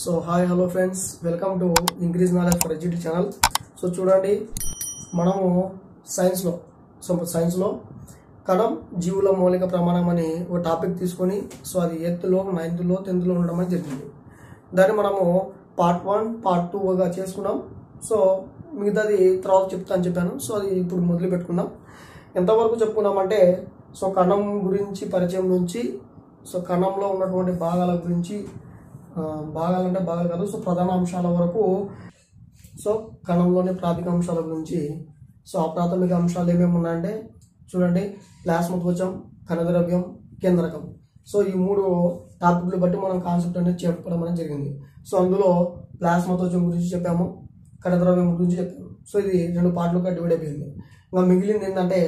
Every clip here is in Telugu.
So hi hello friends, welcome to increase knowledge for education channel. So చూడండి, మనము సైన్స్లో కణం జీవుల మౌలిక ప్రమాణం అని ఒక టాపిక్ తీసుకొని సో అది 8th, 9th, 10th ఉండడం అని జరిగింది. దాన్ని మనము పార్ట్ 1, పార్ట్ 2గా చేసుకున్నాం. సో మిగతాది తర్వాత చెప్పాను. సో అది ఇప్పుడు మొదలు పెట్టుకుందాం. ఎంతవరకు చెప్పుకున్నామంటే, సో కణం గురించి పరిచయం నుంచి సో కణంలో ఉన్నటువంటి భాగాల గురించి, భాగాలు కాదు, సో ప్రధాన అంశాల వరకు, సో కణంలోని ప్రాథమిక అంశాల గురించి. సో ఆ ప్రాథమిక అంశాలు ఏమేమి ఉన్నాయంటే చూడండి, ప్లాస్మా త్వచం, కణద్రవ్యం, కేంద్రకం. సో ఈ 3 టాపిక్లు బట్టి మనం కాన్సెప్ట్ అనేది చెప్పుకోవడం అనేది జరిగింది. సో అందులో ప్లాస్మా త్వచం గురించి చెప్పాము, కణద్రవ్యం గురించి చెప్పాము. సో ఇది 2 పార్ట్లుగా డివైడ్ అయిపోయింది. ఇంకా మిగిలింది ఏంటంటే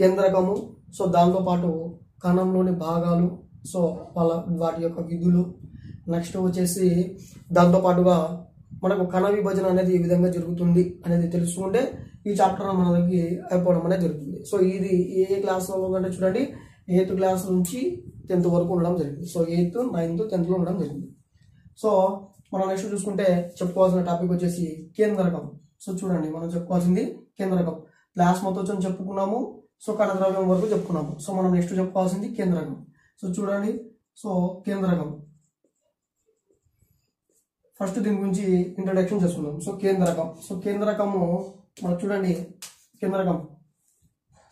కేంద్రకము. సో దాంతోపాటు కణంలోని భాగాలు, సో వాటి యొక్క విధులు. నెక్స్ట్ వచ్చేసి దాంతోపాటుగా మనకు కణ విభజన అనేది ఏ విధంగా జరుగుతుంది అనేది తెలుసుకుంటే ఈ చాప్టర్ మనకి అయిపోవడం అనేది జరుగుతుంది. సో ఇది ఏ క్లాస్లో అంటే చూడండి, 8th క్లాస్ నుంచి 10th వరకు ఉండడం జరిగింది. సో 8th, 9th, 10th ఉండడం జరిగింది. సో మనం నెక్స్ట్ చూసుకుంటే చెప్పుకోవాల్సిన టాపిక్ వచ్చేసి కేంద్రకం. సో చూడండి, మనం చెప్పుకోవాల్సింది కేంద్రకం. ప్లాస్మా త్వచం చెప్పుకున్నాము, సో కణద్రవ్యం వరకు చెప్పుకున్నాము. సో మనం నెక్స్ట్ చెప్పుకోవాల్సింది కేంద్రకం. సో చూడండి, సో కేంద్రకం ఫస్ట్ దీని గురించి ఇంట్రడక్షన్ చేసుకుందాం. సో కేంద్రకము మనం చూడండి,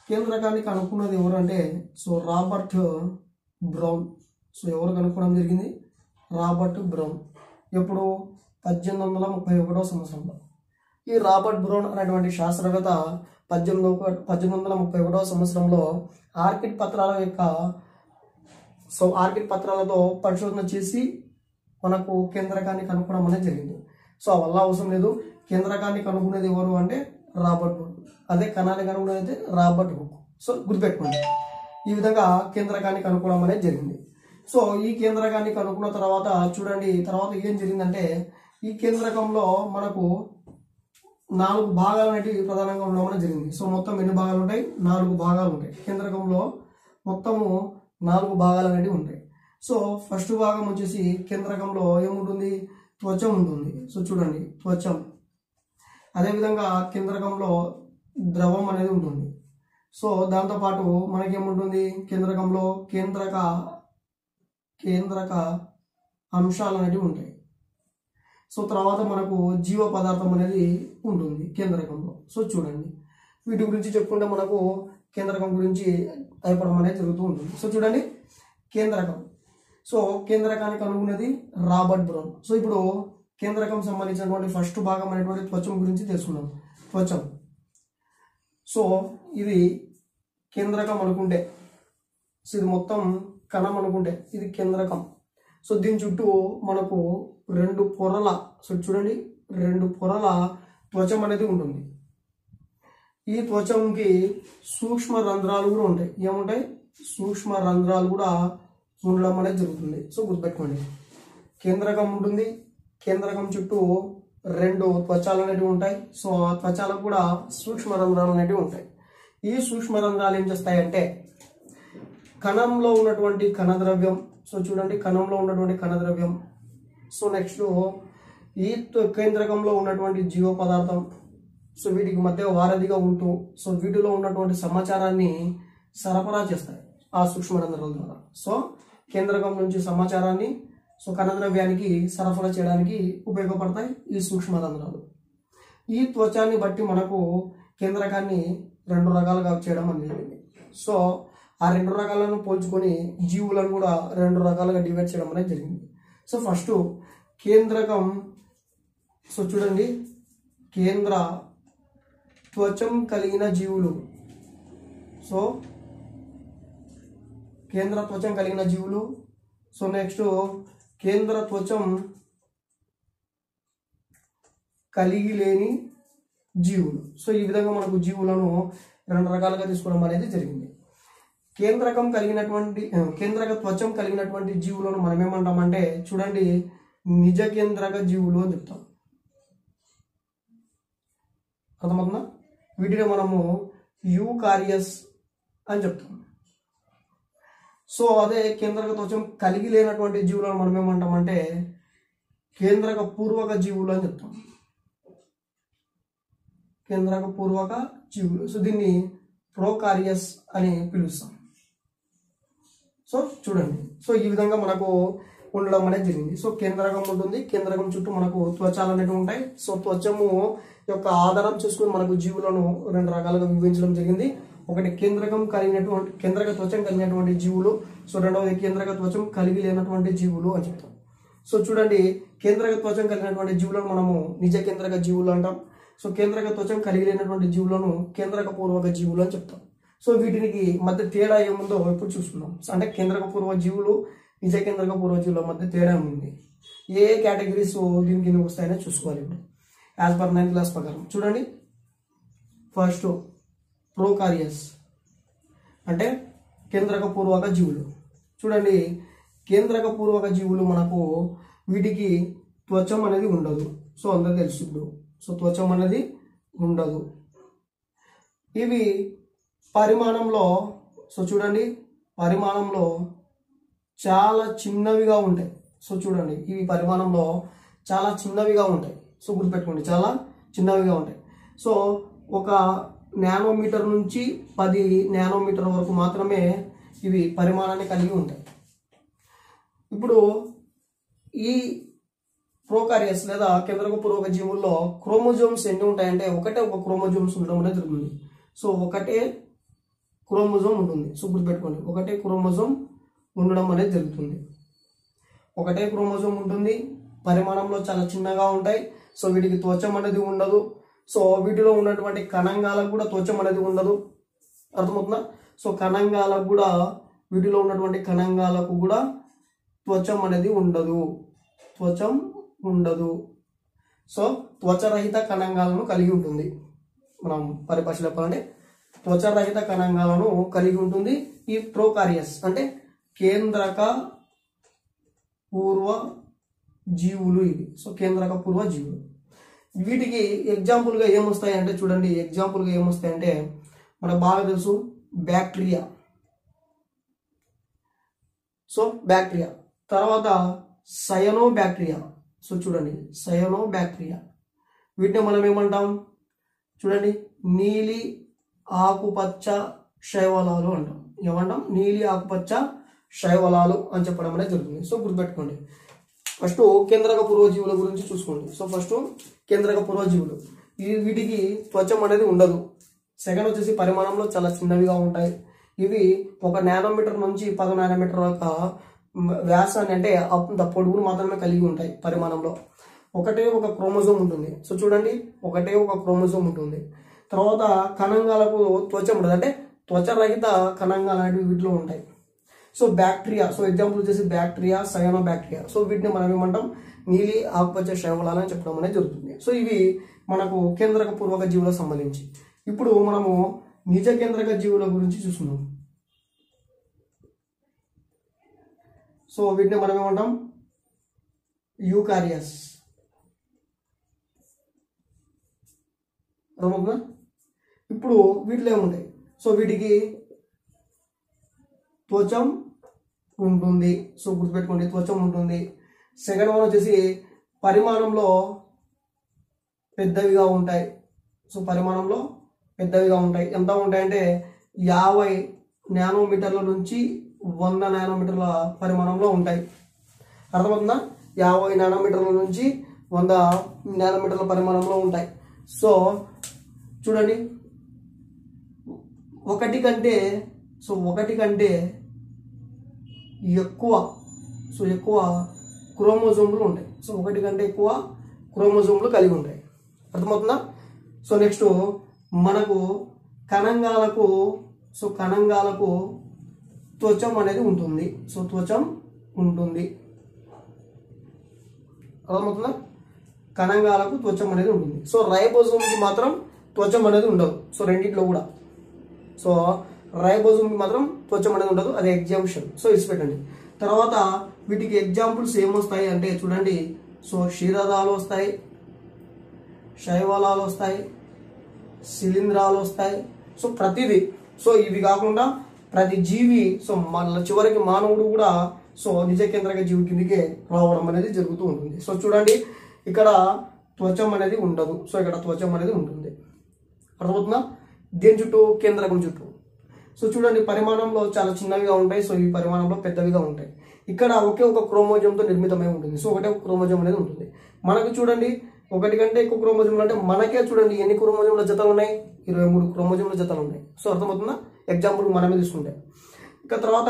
కేంద్రకాన్ని కనుక్కున్నది ఎవరు అంటే సో రాబర్ట్ బ్రౌన్. సో ఎవరు కనుక్కోవడం జరిగింది? Robert brown. ఎప్పుడు? 1831 సంవత్సరంలో. ఈ రాబర్ట్ బ్రౌన్ అనేటువంటి శాస్త్రవేత్త 1831 సంవత్సరంలో ఆర్కిడ్ పత్రాలతో పరిశోధన చేసి మనకు కేంద్రకాన్ని కనుక్కోవడం అనేది జరిగింది. సో వల్ల అవసరం లేదు. కేంద్రకాన్ని కనుక్కునేది ఎవరు అంటే రాబర్ట్ హుక్. అదే కణాన్ని కనుక్కునేది అయితే రాబర్ట్ హుక్. సో గుర్తుపెట్టుకోండి, ఈ విధంగా కేంద్రకాన్ని కనుక్కోవడం అనేది జరిగింది. సో ఈ కేంద్రకాన్ని కనుక్కున్న తర్వాత చూడండి, తర్వాత ఏం జరిగిందంటే ఈ కేంద్రకంలో మనకు 4 భాగాలు అనేవి ప్రధానంగా ఉండడం అనేది జరిగింది. సో మొత్తం ఎన్ని భాగాలు ఉంటాయి? 4 భాగాలు ఉంటాయి. కేంద్రకంలో మొత్తము 4 భాగాలు అనేవి ఉంటాయి. సో ఫస్ట్ భాగం వచ్చేసి కేంద్రకంలో ఏముంటుంది? త్వచం ఉంటుంది. సో చూడండి, త్వచం. అదేవిధంగా కేంద్రకంలో ద్రవం అనేది ఉంటుంది. సో దాంతోపాటు మనకేముంటుంది? కేంద్రకంలో కేంద్రక అంశాలు అనేవి ఉంటాయి. సో తర్వాత మనకు జీవ పదార్థం అనేది ఉంటుంది కేంద్రకంలో. సో చూడండి, వీటి గురించి చెప్పుకుంటే మనకు కేంద్రకం గురించి అయిపోవడం అనేది జరుగుతూ ఉంటుంది. సో చూడండి, కేంద్రకం. సో కేంద్రకాన్ని కనుగొన్నది రాబర్ట్ బ్రౌన్. సో ఇప్పుడు కేంద్రకం సంబంధించినటువంటి ఫస్ట్ భాగం అనేటువంటి త్వచం గురించి తెలుసుకున్నాం. త్వచం. సో ఇది కేంద్రకం అనుకుంటే, సో ఇది మొత్తం కణం అనుకుంటే ఇది కేంద్రకం. సో దీని చుట్టూ మనకు 2 పొరల, సో చూడండి 2 పొరల త్వచం అనేది ఉంటుంది. ఈ త్వచంకి సూక్ష్మ రంధ్రాలు కూడా ఉంటాయి. ఏముంటాయి? సూక్ష్మ రంధ్రాలు కూడా ఉండడం అనేది జరుగుతుంది. సో గుర్తుపెట్టుకోండి, కేంద్రకం ఉంటుంది. కేంద్రకం చుట్టూ 2 త్వచాలు అనేవి ఉంటాయి. సో ఆ త్వచాలకు కూడా సూక్ష్మ రంధ్రాలు అనేవి ఉంటాయి. ఈ సూక్ష్మ రంధ్రాలు ఏం చేస్తాయంటే కణంలో ఉన్నటువంటి కణద్రవ్యం, సో చూడండి కణంలో ఉన్నటువంటి కణద్రవ్యం, సో నెక్స్ట్ ఈ కేంద్రకంలో ఉన్నటువంటి జీవ పదార్థం, సో వీటికి మధ్య వారధిగా ఉంటూ సో వీటిలో ఉన్నటువంటి సమాచారాన్ని సరఫరా చేస్తాయి ఆ సూక్ష్మ రంధ్రాల ద్వారా. సో కేంద్రకం నుంచి సమాచారాన్ని సో కణద్రవ్యానికి సరఫరా చేయడానికి ఉపయోగపడతాయి ఈ సూక్ష్మ రంధ్రాలు. ఈ త్వచాన్ని బట్టి మనకు కేంద్రకాన్ని 2 రకాలుగా చేయడం అనేది. సో ఆ 2 రకాలను పోల్చుకొని జీవులను కూడా 2 రకాలుగా డివైడ్ చేయడం అనేది జరిగింది. సో ఫస్ట్ కేంద్రకం. సో చూడండి, కేంద్ర త్వచం కలిగిన జీవులు. సో కేంద్ర త్వచం కలిగిన జీవులు. సో నెక్స్ట్ కేంద్ర త్వచం కలిగి లేని జీవులు. సో ఈ విధంగా మనకు జీవులను 2 రకాలుగా తీసుకోవడం అనేది జరిగింది. కేంద్రక త్వచం కలిగినటువంటి జీవులను మనం ఏమంటామంటే చూడండి, నిజ కేంద్రక జీవులు అని చెప్తాం. అర్థమవుతుందా? వీటిని మనము యూకారియస్ అని చెప్తాం. సో అదే కేంద్రక త్వచం కలిగి లేనటువంటి జీవులను మనం ఏమంటామంటే కేంద్రక పూర్వక జీవులు అని చెప్తాం. కేంద్రక పూర్వక జీవులు. సో దీన్ని ప్రోకారియస్ అని పిలుస్తాం. సో చూడండి, సో ఈ విధంగా మనకు ఉండడం అనేది జరిగింది. సో కేంద్రకం ఉంటుంది, కేంద్రకం చుట్టూ మనకు త్వచాలు అనేవి ఉంటాయి. సో త్వచము యొక్క ఆధారం చేసుకుని మనకు జీవులను రెండు రకాలుగా విభజించడం జరిగింది. ఒకటి కేంద్రక త్వచం కలిగినటువంటి జీవులు, సో రెండవది కేంద్రక త్వచం కలిగి లేనటువంటి జీవులు అని చెప్తాం. సో చూడండి, కేంద్రక త్వచం కలిగినటువంటి జీవులను మనము నిజ కేంద్రక జీవులు అంటాం. సో కేంద్రక త్వచం కలిగి లేనటువంటి జీవులను కేంద్రక పూర్వక జీవులు అని చెప్తాం. సో వీటికి మధ్య తేడా ఏముందో ఇప్పుడు చూసుకున్నాం. అంటే కేంద్రక పూర్వ జీవులు నిజ కేంద్రక పూర్వ జీవుల మధ్య తేడా ఉంది. ఏ కేటగిరీస్ దీని కింద వస్తాయని చూసుకోవాలి. ఇప్పుడు యాజ్ పర్ 9th క్లాస్ ప్రకారం చూడండి. ఫస్ట్ ప్రోకారియస్ అంటే కేంద్రక పూర్వక జీవులు. చూడండి, కేంద్రక పూర్వక జీవులు మనకు వీటికి త్వచం అనేది ఉండదు. సో అందరూ తెలుసు. సో త్వచం అనేది ఉండదు. ఇవి పరిమాణంలో, సో చూడండి, పరిమాణంలో చాలా చిన్నవిగా ఉంటాయి. సో చూడండి, ఇవి పరిమాణంలో చాలా చిన్నవిగా ఉంటాయి. సో గుర్తుపెట్టుకోండి, చాలా చిన్నవిగా ఉంటాయి. సో ఒక నానోమీటర్ నుంచి 10 నానోమీటర్ వరకు మాత్రమే ఇవి పరిమాణాన్ని కలిగి ఉంటాయి. ఇప్పుడు ఈ ప్రోకారియస్ లేదా కేంద్రక పూర్వక జీవుల్లో క్రోమోజోమ్స్ ఎన్ని ఉంటాయంటే ఒకటే ఒక క్రోమోజోమ్స్ ఉండడం అనేది జరుగుతుంది. సో ఒకటే క్రోమోజోమ్ ఉంటుంది. సో గుర్తుపెట్టుకోండి, ఒకటే క్రోమోజోమ్ ఉండడం అనేది జరుగుతుంది. ఒకటే క్రోమోజోమ్ ఉంటుంది, పరిమాణంలో చాలా చిన్నగా ఉంటాయి. సో వీటికి త్వచం అనేది ఉండదు. సో వీటిలో ఉన్నటువంటి కణంగాలకు కూడా త్వచం అనేది ఉండదు. అర్థమవుతుందా? సో కణంగాలకు కూడా, వీటిలో ఉన్నటువంటి కణంగాలకు కూడా త్వచం అనేది ఉండదు. త్వచం ఉండదు. సో త్వచరహిత కణంగాలను కలిగి ఉంటుంది. మనం పరిభాషలో చెప్పాలంటే త్వచరహిత కణంగాలను కలిగి ఉంటుంది ఈ ప్రోకారియస్ అంటే కేంద్రక పూర్వ జీవులు ఇవి. సో కేంద్రక పూర్వ జీవులు. వీటికి ఎగ్జాంపుల్గా ఏమొస్తాయి అంటే చూడండి, ఎగ్జాంపుల్గా ఏమొస్తాయంటే మనకు బాగా తెలుసు బ్యాక్టీరియా. సో బ్యాక్టీరియా తర్వాత సయనో బ్యాక్టీరియా. సో చూడండి, సయనో బ్యాక్టీరియా. వీటిని మనం ఏమంటాం చూడండి, నీలి ఆకుపచ్చ శైవలాలు అంటాం. ఏమంటాం? నీలి ఆకుపచ్చ శైవలాలు అని చెప్పడం అనేది జరుగుతుంది. సో గుర్తుపెట్టుకోండి. ఫస్ట్ కేంద్రక పూర్వజీవుల గురించి చూసుకోండి. సో ఫస్ట్ కేంద్రక పూర్వజీవులు, వీటికి త్వచం అనేది ఉండదు. సెకండ్ వచ్చేసి పరిమాణంలో చాలా చిన్నవిగా ఉంటాయి. ఇవి 1 నానోమీటర్ నుంచి 10 నానోమీటర్ వరకు వ్యాసాన్ని అంటే అంత పొడుగును మాత్రమే కలిగి ఉంటాయి. పరిమాణంలో ఒకటే ఒక క్రోమోజోమ్ ఉంటుంది. సో చూడండి, ఒకటే ఒక క్రోమోజోమ్ ఉంటుంది. తర్వాత కణంగాలకు త్వచం ఉండదు, అంటే త్వచరహిత కణంగాలు అనేవి వీటిలో ఉంటాయి. సో బ్యాక్టీరియా, సో ఎగ్జాంపుల్ వచ్చేసి బ్యాక్టీరియా, సయనో బ్యాక్టీరియా. సో వీటిని మనం ఏమంటాం? నీలి ఆకుపచ్చ శైవలాలు అని చెప్పడం అనేది జరుగుతుంది. సో ఇవి మనకు కేంద్రక పూర్వక జీవులకు సంబంధించి. ఇప్పుడు మనము నిజ కేంద్రక జీవుల గురించి చూస్తున్నాం. సో వీటిని మనం ఏమంటాం? యూకారియస్. అర్థమవుతుందా? ఇప్పుడు వీటిలో ఏముంటాయి? సో వీటికి త్వచం ఉంటుంది. సో గుర్తుపెట్టుకోండి, త్వచం ఉంటుంది. సెకండ్ వన్ వచ్చేసి పరిమాణంలో పెద్దవిగా ఉంటాయి. సో పరిమాణంలో పెద్దవిగా ఉంటాయి. ఎంత ఉంటాయంటే 50 నానోమీటర్ల నుంచి 100 నానోమీటర్ల పరిమాణంలో ఉంటాయి. అర్థమవుతుందా? 50 నానోమీటర్ల నుంచి 100 నానోమీటర్ల పరిమాణంలో ఉంటాయి. సో చూడండి, ఒకటి కంటే ఎక్కువ క్రోమోజోమ్లు ఉంటాయి. సో ఒకటి కంటే ఎక్కువ క్రోమోజోమ్లు కలిగి ఉంటాయి. అర్థమవుతుందా? సో నెక్స్ట్ మనకు కణంగాలకు త్వచం అనేది ఉంటుంది. సో త్వచం ఉంటుంది. అర్థమవుతుందా? కణంగాలకు త్వచం అనేది ఉంటుంది. సో రైబోజోమ్కి మాత్రం త్వచం అనేది ఉండదు. సో రెండిట్లో కూడా. సో రైబోజోమ్కి మాత్రం త్వచం అనేది ఉండదు, అది ఎగ్జాంప్షన్. సో ఇచ్చిపెట్టండి. తర్వాత వీటికి ఎగ్జాంపుల్స్ ఏమొస్తాయి అంటే చూడండి, సో క్షీరదాలు వస్తాయి, శైవలాలు వస్తాయి, శిలీంధ్రాలు వస్తాయి. సో ప్రతిదీ. సో ఇవి కాకుండా ప్రతి జీవి, సో మళ్ళీ చివరికి మానవుడు కూడా సో నిజ కేంద్రక జీవి కిందికి రావడం అనేది జరుగుతూ ఉంటుంది. సో చూడండి ఇక్కడ త్వచం అనేది ఉండదు. సో ఇక్కడ త్వచం అనేది ఉంటుంది. అర్థమవుతుందా? దేని చుట్టూ? కేంద్రకం చుట్టూ. సో చూడండి పరిమాణంలో చాలా చిన్నవిగా ఉంటాయి. సో ఈ పరిమాణంలో పెద్దవిగా ఉంటాయి. ఇక్కడ ఒకే ఒక క్రోమోజోమ్తో నిర్మితమై ఉంటుంది. సో ఒకటే ఒక క్రోమోజోమ్ అనేది ఉంటుంది. మనకు చూడండి ఒకటి కంటే ఎక్కువ క్రోమోజోమ్లు అంటే మనకే చూడండి ఎన్ని క్రోమోజోమ్ల జతలు ఉన్నాయి? 23 క్రోమోజోమ్ల జతలు ఉన్నాయి. సో అర్థమవుతుందా? ఎగ్జాంపుల్ మనమే తీసుకుంటే. ఇక తర్వాత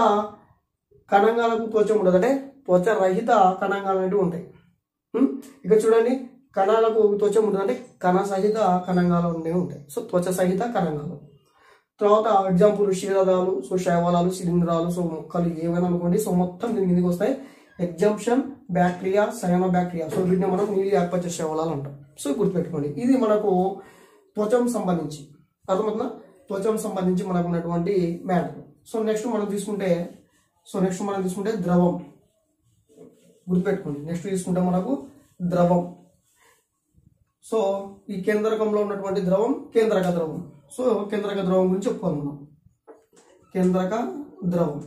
కణంగాలకు త్వచం ఉండదు, అంటే త్వచ రహిత కణంగాలు అనేవి ఉంటాయి. ఇక చూడండి కణాలకు త్వచం ఉంటుంది, అంటే కణ సహిత కణంగాలు అనేవి ఉంటాయి. సో త్వచ సహిత కణంగాలు. తర్వాత ఎగ్జాంపుల్ క్షీరదాలు, సో శైవాలాలు, శిలీంధ్రాలు, సో మొక్కలు ఏవైనా అనుకోండి. సో మొత్తం దీని కిందకి వస్తాయి. ఎగ్జంప్షన్ బ్యాక్టీరియా, సైనో బ్యాక్టీరియా. సో వీటిని మనం నీలి ఆకుపచ్చ శైవాలాలు అంటాం. సో గుర్తుపెట్టుకోండి. ఇది మనకు త్వచం సంబంధించి. అర్థమవుతుందా? త్వచం సంబంధించి మనకు ఉన్నటువంటి మ్యాటర్. సో నెక్స్ట్ మనం తీసుకుంటే ద్రవం. గుర్తుపెట్టుకోండి. నెక్స్ట్ తీసుకుంటే మనకు ద్రవం. సో ఈ కేంద్రకంలో ఉన్నటువంటి ద్రవం కేంద్రక ద్రవం. సో కేంద్రక ద్రవం గురించి చెప్పుకోవాలి మనం. కేంద్రక ద్రవం.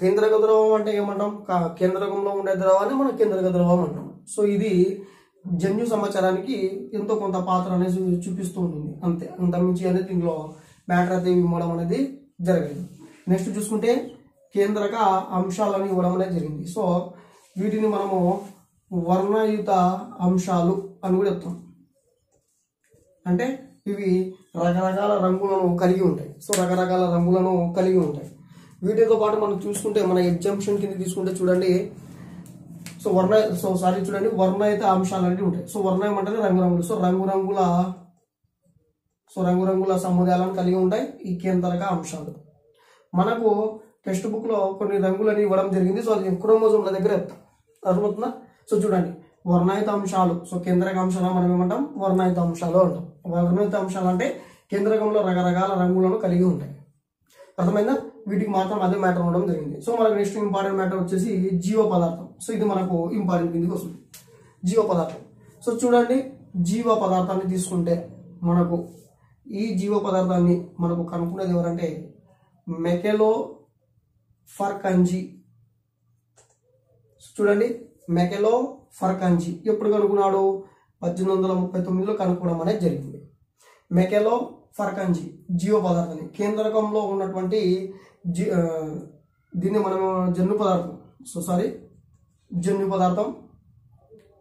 కేంద్రక ద్రవం అంటే ఏమంటాం? కేంద్రకంలో ఉండే ద్రవాన్ని మనం కేంద్రక ద్రవం అంటాం. సో ఇది జన్యు సమాచారానికి ఎంతో కొంత పాత్ర అనేది చూపిస్తూ ఉంటుంది. అంతే, అంతమించి అనేది దీంట్లో మ్యాటర్ అయితే ఇవ్వడం అనేది జరగదు. నెక్స్ట్ చూసుకుంటే కేంద్రక అంశాలను ఇవ్వడం అనేది జరిగింది. సో వీటిని మనము వర్ణయుత అంశాలు అని కూడా చెప్తాం. అంటే ఇవి రకరకాల రంగులను కలిగి ఉంటాయి. సో రకరకాల రంగులను కలిగి ఉంటాయి. వీటితో పాటు మనం చూసుకుంటే మన ఎగ్జంప్షన్ కింద తీసుకుంటే చూడండి చూడండి వర్ణయుత అంశాలు అనేవి ఉంటాయి. సో వర్ణయం అంటే రంగురంగులు. సో రంగురంగుల సముదాయాలను కలిగి ఉంటాయి ఈ కేంద్రక అంశాలు. మనకు టెక్స్ట్ బుక్ లో కొన్ని రంగులని ఇవ్వడం జరిగింది. సో అది క్రోమోజోమ్ల దగ్గర చెప్తాం. అర్థమవుతుందా? సో చూడండి వర్ణయుత అంశాలు. సో కేంద్రక అంశాలు మనం ఏమంటాం? వర్ణయుత అంశాలు అంటాం. వర్ణయుత అంశాలు అంటే కేంద్రకంలో రకరకాల రంగులను కలిగి ఉంటాయి. అర్థమైందా? వీటికి మాత్రం అదే మ్యాటర్ ఉండడం జరిగింది. సో మనకు నెక్స్ట్ ఇంపార్టెంట్ మ్యాటర్ వచ్చేసి జీవ పదార్థం. సో ఇది మనకు ఇంపార్టెంట్ కిందకి వస్తుంది. జీవ పదార్థం. సో చూడండి జీవ పదార్థాన్ని తీసుకుంటే మనకు ఈ జీవ పదార్థాన్ని మనకు కనుక్కునేది ఎవరంటే మెకెలో ఫర్కంజీ. చూడండి మెకెలో ఫర్కంజీ ఎప్పుడు కనుక్కున్నాడు? 1839లో కనుక్కోవడం అనేది జరిగింది. మెకెలో ఫర్కంజీ జీవ పదార్థాన్ని కేంద్రకంలో ఉన్నటువంటి దీన్ని మనం జన్యు పదార్థం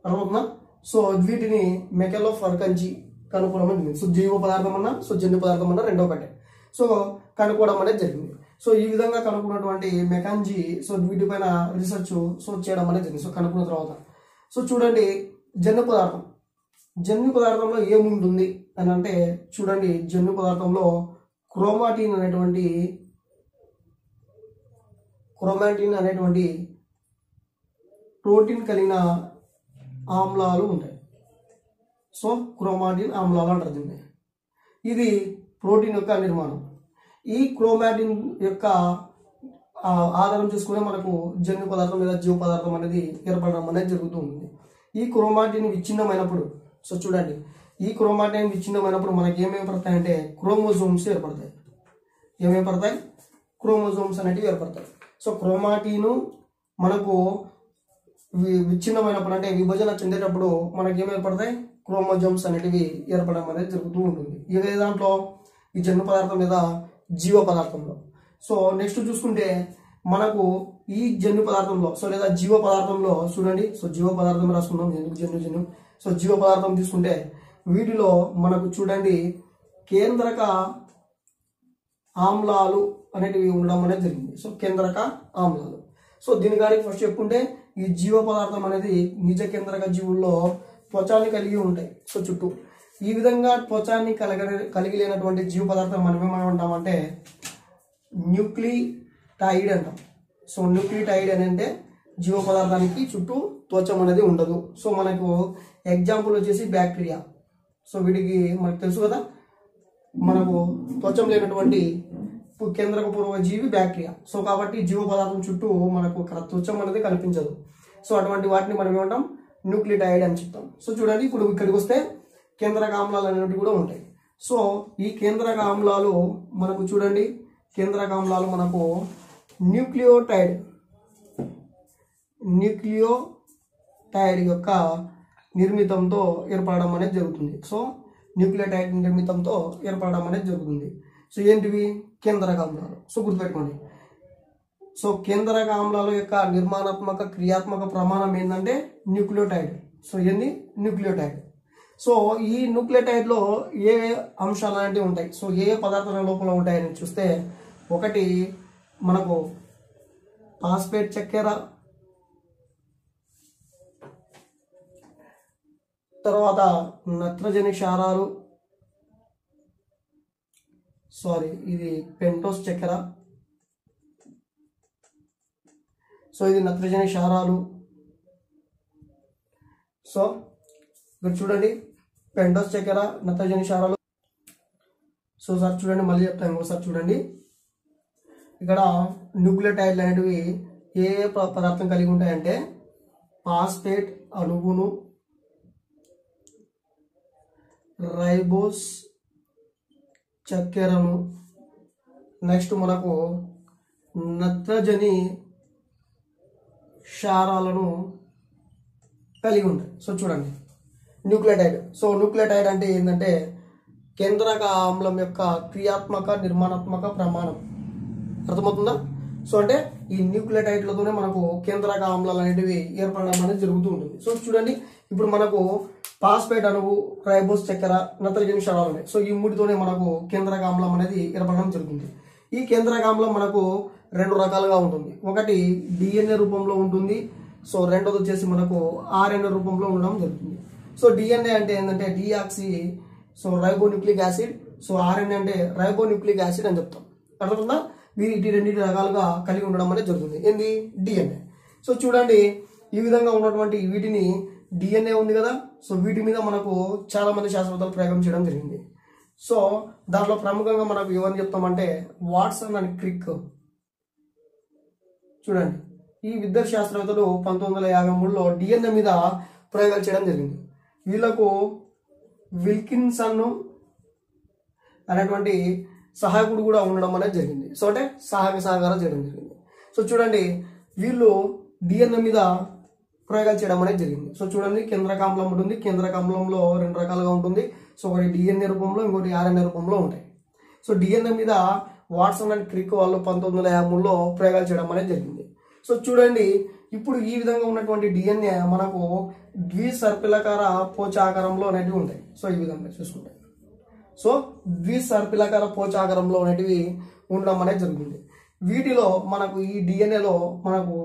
అర్థమవుతుందా? సో వీటిని మెకెలో ఫర్కంజీ కనుక్కోవడం అనేది. సో జీవ పదార్థం అన్నా జన్యు పదార్థం అన్నా రెండో ఒకటే. సో కనుక్కోవడం అనేది జరిగింది. సో ఈ విధంగా కనుక్కున్నటువంటి మెకాంజీ సో వీటిపైన రీసెర్చ్ చేయడం అనేది జరిగింది. సో కనుక్కున్న తర్వాత సో చూడండి జన్యు పదార్థంలో ఏముంటుంది అని అంటే చూడండి జన్యు పదార్థంలో క్రోమాటిన్ అనేటువంటి ప్రోటీన్ కలిగిన ఆమ్లాలు ఉంటాయి. సో క్రోమాటిన్ ఆమ్లాలు అంటారు దీన్ని. ఇది ప్రోటీన్ యొక్క నిర్మాణం. ఈ క్రోమాటిన్ యొక్క ఆధారం చేసుకునే మనకు జన్యు పదార్థం లేదా జీవ పదార్థం అనేది ఏర్పడడం అనేది జరుగుతూ ఉంటుంది. ఈ క్రోమాటిన్ విచ్ఛిన్నమైనప్పుడు సో చూడండి ఈ క్రోమాటిన్ విచ్ఛిన్నమైనప్పుడు మనకి ఏమేమి పడతాయంటే క్రోమోజోమ్స్ ఏర్పడతాయి. క్రోమోజోమ్స్ అనేటివి ఏర్పడతాయి. సో క్రోమాటిన్ మనకు విచ్ఛిన్నమైనప్పుడు అంటే విభజన చెందేటప్పుడు మనకి ఏమి ఏర్పడతాయి? క్రోమోజోమ్స్ అనేటివి ఏర్పడడం అనేది జరుగుతూ ఉంటుంది. ఇదే దాంట్లో ఈ జన్యు పదార్థం లేదా జీవ పదార్థంలో. సో నెక్స్ట్ చూసుకుంటే మనకు ఈ జన్యు పదార్థంలో లేదా జీవ పదార్థంలో చూడండి. సో జీవ పదార్థం రాసుకున్నాం, ఎందుకు జన్యు. సో జీవ పదార్థం తీసుకుంటే వీటిలో మనకు చూడండి కేంద్రక ఆమ్లాలు అనేటివి ఉండడం అనేది జరిగింది. సో కేంద్రక ఆమ్లాలు. సో దీని గారికి ఫస్ట్ చెప్పుకుంటే ఈ జీవ పదార్థం అనేది నిజ కేంద్రక జీవుల్లో త్వచాన్ని కలిగి ఉంటాయి. సో చుట్టూ ఈ విధంగా త్వచాన్ని కలిగి లేనటువంటి జీవ పదార్థం మనం ఏమంటామంటే న్యూక్లిటైడ్ అంటాం. సో న్యూక్లిటైడ్ అని అంటే జీవ పదార్థానికి చుట్టూ త్వచం అనేది ఉండదు. సో మనకు ఎగ్జాంపుల్ వచ్చేసి బ్యాక్టీరియా. సో వీటికి మనకు తెలుసు కదా, మనకు త్వచం లేనటువంటి కేంద్రక పూర్వజీవి బ్యాక్టీరియా. సో కాబట్టి జీవ పదార్థం చుట్టూ మనకు త్వచం అనేది కనిపించదు. సో అటువంటి వాటిని మనం ఏమంటాం? న్యూక్లిటైడ్ అని చెప్తాం. సో చూడండి ఇప్పుడు ఇక్కడికి వస్తే కేంద్రక ఆమ్లాలు అనేవి కూడా ఉంటాయి. సో ఈ కేంద్రక ఆమ్లాలు మనకు చూడండి కేంద్రక ఆమ్లాలు మనకు న్యూక్లియోటైడ్ న్యూక్లియోటైడ్ యొక్క నిర్మితంతో ఏర్పడడం అనేది జరుగుతుంది. సో న్యూక్లియోటైడ్ నిర్మితంతో ఏర్పడడం అనేది జరుగుతుంది. సో ఏంటివి? కేంద్రక ఆమ్లాలు. సో గుర్తుపెట్టుకోండి. సో కేంద్రక ఆమ్లాల యొక్క నిర్మాణాత్మక క్రియాత్మక ప్రమాణం ఏంటంటే న్యూక్లియోటైడ్. సో ఏంది? న్యూక్లియోటైడ్. సో ఈ న్యూక్లియోటైడ్లో ఏ అంశాలు అనేవి ఉంటాయి? సో ఏ పదార్థాల లోపల ఉంటాయని చూస్తే, ఒకటి మనకు ఫాస్ఫేట్ చక్కెర, తర్వాత నత్రజని క్షారాలు, ఇది పెంటోస్ చక్కెర. సో ఇది నత్రజని క్షారాలు. సో ఇక్కడ చూడండి, పెంటోస్ చక్కెర, నత్రజని క్షారాలు. సో సార్ చూడండి, మళ్ళీ చెప్తాను ఇంకోసారి చూడండి. ఇక్కడ న్యూక్లియోటైడ్లు అనేటివి ఏ పదార్థం కలిగి ఉంటాయంటే ఫాస్ఫేట్ అణువును, రైబోస్ చక్కెరను, నెక్స్ట్ మనకు నత్రజని క్షారాలను కలిగి ఉంటాయి. సో చూడండి, న్యూక్లియోటైడ్. సో న్యూక్లియోటైడ్ అంటే ఏంటంటే కేంద్రక ఆమ్లం యొక్క క్రియాత్మక నిర్మాణాత్మక ప్రమాణం. అర్థమవుతుందా? సో అంటే ఈ న్యూక్లియోటైడ్లతోనే మనకు కేంద్రక ఆమ్లాలు అనేటివి ఏర్పడడం అనేది జరుగుతూ ఉంటుంది. సో చూడండి, ఇప్పుడు మనకు ఫాస్ఫేట్ అణువు, రైబోస్ చక్కెర, నత్రజని క్షారాలు ఉన్నాయి. సో ఈ మూడితోనే మనకు కేంద్రక ఆమ్లం అనేది ఏర్పడడం జరుగుతుంది. ఈ కేంద్రక ఆమ్లం మనకు రెండు రకాలుగా ఉంటుంది. ఒకటి డిఎన్ఏ రూపంలో ఉంటుంది. సో రెండోది వచ్చేసి మనకు ఆర్ఎన్ఏ రూపంలో ఉండడం జరుగుతుంది. సో డిఎన్ఏ అంటే ఏంటంటే deoxy ribonucleic acid. So RNA అంటే రైబోన్యూక్లిక్ యాసిడ్ అని చెప్తాం. అర్థమవుతుందా? వీటి రెండింటి రకాలుగా కలిగి ఉండడం అనేది జరుగుతుంది. ఏంది? డిఎన్ఏ. సో చూడండి, ఈ విధంగా ఉన్నటువంటి వీటిని డిఎన్ఏ ఉంది కదా. సో వీటి మీద మనకు చాలా మంది శాస్త్రవేత్తలు ప్రయోగం చేయడం జరిగింది. సో దాంట్లో ప్రముఖంగా మనకు ఎవరిని చెప్తామంటే వాట్సన్ అండ్ క్రిక్. చూడండి, ఈ ఇద్దరు శాస్త్రవేత్తలు 1953లో డిఎన్ఏ మీద ప్రయోగాలు చేయడం జరిగింది. వీళ్ళకు విల్కిన్సన్ అనేటువంటి సహాయకుడు కూడా ఉండడం అనేది జరిగింది. సో అంటే సహాయక సహకారం చేయడం జరిగింది. సో చూడండి, వీళ్ళు డిఎన్ఏ మీద ప్రయోగాలు చేయడం అనేది జరిగింది. సో చూడండి, కేంద్రకామ్లం ఉంటుంది. కేంద్రకామ్లంలో రెండు రకాలుగా ఉంటుంది. సో ఒకటి డిఎన్ఏ రూపంలో, ఇంకోటి ఆర్ఎన్ఏ రూపంలో ఉంటాయి. సో డిఎన్ఏ మీద వాట్సన్ అండ్ క్రిక్ వాళ్ళు 1953లో ప్రయోగాలు చేయడం అనేది జరిగింది. సో చూడండి, ఇప్పుడు ఈ విధంగా ఉన్నటువంటి డిఎన్ఏ మనకు ద్విసర్పిలకార పోచాకారంలో అనేటివి ఉంటాయి. సో ఈ విధంగా చూసుకుంటే, సో ద్విసర్పిలకార పోచాకారంలో అనేటివి ఉండడం అనేది జరుగుతుంది. వీటిలో మనకు ఈ డిఎన్ఏలో మనకు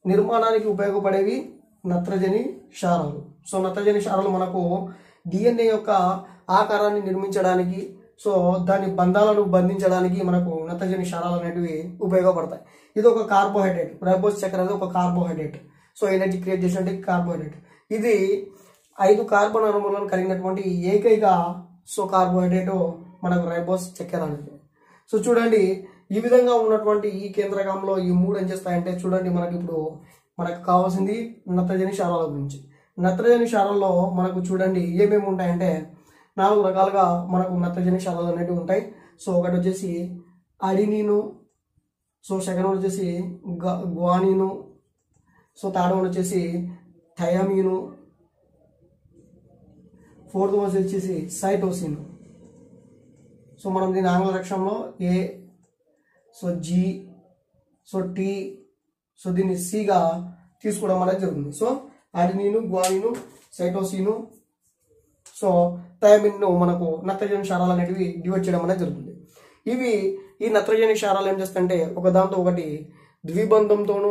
నిర్మాణానికి ఉపయోగపడేవి నత్రజని క్షారాలు. సో నత్రజని క్షారాలు మనకు డిఎన్ఏ యొక్క ఆకారాన్ని నిర్మించడానికి, సో దాని బంధాలను బంధించడానికి మనకు నత్రజని క్షారాలు అనేటివి ఉపయోగపడతాయి. ఇది ఒక కార్బోహైడ్రేట్. రైబోస్ చక్కెర అనేది ఒక కార్బోహైడ్రేట్. సో ఎనర్జీ క్రియేట్ చేసినట్టు కార్బోహైడ్రేట్. ఇది 5 కార్బన్ అణువులను కలిగినటువంటి ఏకైక కార్బోహైడ్రేట్ మనకు రైబోస్ చక్కెర అనేది. సో చూడండి, ఈ విధంగా ఉన్నటువంటి ఈ కేంద్రకంలో ఈ మూడు ఏం చేస్తాయంటే, చూడండి మనకు కావాల్సింది నత్రజని క్షారాల గురించి. నత్రజని క్షారాల్లో మనకు చూడండి ఏమేమి ఉంటాయంటే 4 రకాలుగా మనకు నత్రజని క్షారాలు అనేవి ఉంటాయి. సో ఒకటి వచ్చేసి అడినీను, సో సెకండ్ వన్ వచ్చేసి గ్వానిను, సో థర్డ్ వన్ వచ్చేసి థయామీను, ఫోర్త్ వన్ వచ్చేసి సైటోసిన్. సో మనం దీని ఆంగ్ల అక్షరంలో A, so G, so T, so దీన్ని సిగా తీసుకోవడం అనేది జరుగుతుంది. సో అడినీను, గ్వానిను, సైటోసిను, సో థయామిన్ను మనకు నత్రజని క్షారాలు అనేటివి డివైడ్ చేయడం అనేది జరుగుతుంది. ఈ నత్రజని క్షారాలు ఏం చేస్తాయంటే ఒకదాంతో ఒకటి ద్విబంధంతోనూ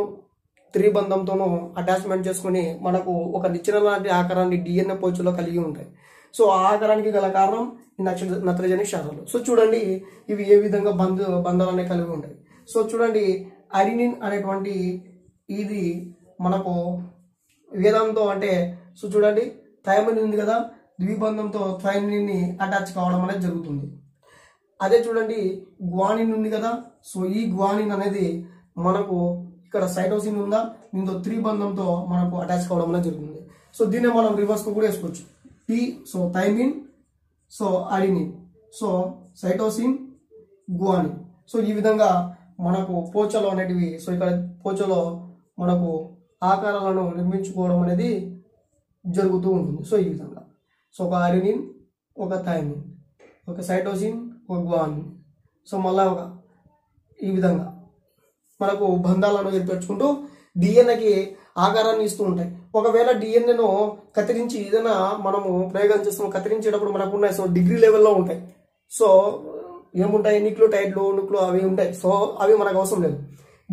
త్రిబంధంతోనూ అటాచ్మెంట్ చేసుకుని మనకు ఒక నిచ్చెన లాంటి ఆకారాన్ని డిఎన్ఏ పోచులో కలిగి ఉంటాయి. సో ఆ ఆకారానికి గల కారణం ఈ నత్రజని క్షారాలు. సో చూడండి, ఇవి ఏ విధంగా బంధాలనే కలిగి ఉంటాయి. సో చూడండి, అడినిన్ అనేటువంటి ఇది మనకు వేదాంతో అంటే, సో చూడండి థయామిన్ ఉంది కదా, ద్విబంధంతో థయామిన్ ని అటాచ్ కావడం అనేది జరుగుతుంది. అదే చూడండి గ్వానిన్ ఉంది కదా, సో ఈ గ్వానిన్ అనేది మనకు ఇక్కడ సైటోసిన్ ఉందా, దీంతో త్రిబంధంతో మనకు అటాచ్ కావడం అనేది జరుగుతుంది. సో దీన్ని మనం రివర్స్ కు కూడా వేసుకోవచ్చు. T, so thymine, so adenine, so cytosine, guanine. So ఈ విధంగా మనకు పోచలో అనేటివి, సో ఇక్కడ పోచలో మనకు ఆకారాలను నిర్మించుకోవడం అనేది జరుగుతూ ఉంటుంది. సో ఈ విధంగా సో ఒక అడెనిన్, ఒక థైమిన్, ఒక సైటోసిన్, ఒక గ్వానిన్, సో మళ్ళీ ఒక ఈ విధంగా మనకు బంధాలను ఏర్పరచుకుంటూ డిఎన్ఏకి ఆకారాన్ని ఇస్తూ ఉంటాయి. ఒకవేళ డిఎన్ఏను కత్తిరించి ఏదైనా మనము ప్రయోగాలు చేస్తాము, కత్తిరించేటప్పుడు మనకు ఉన్నాయి. సో డిగ్రీ లెవెల్లో ఉంటాయి. సో ఏముంటాయి, న్యూక్లియోటైడ్లు అవి ఉంటాయి. సో అవి మనకు అవసరం లేదు.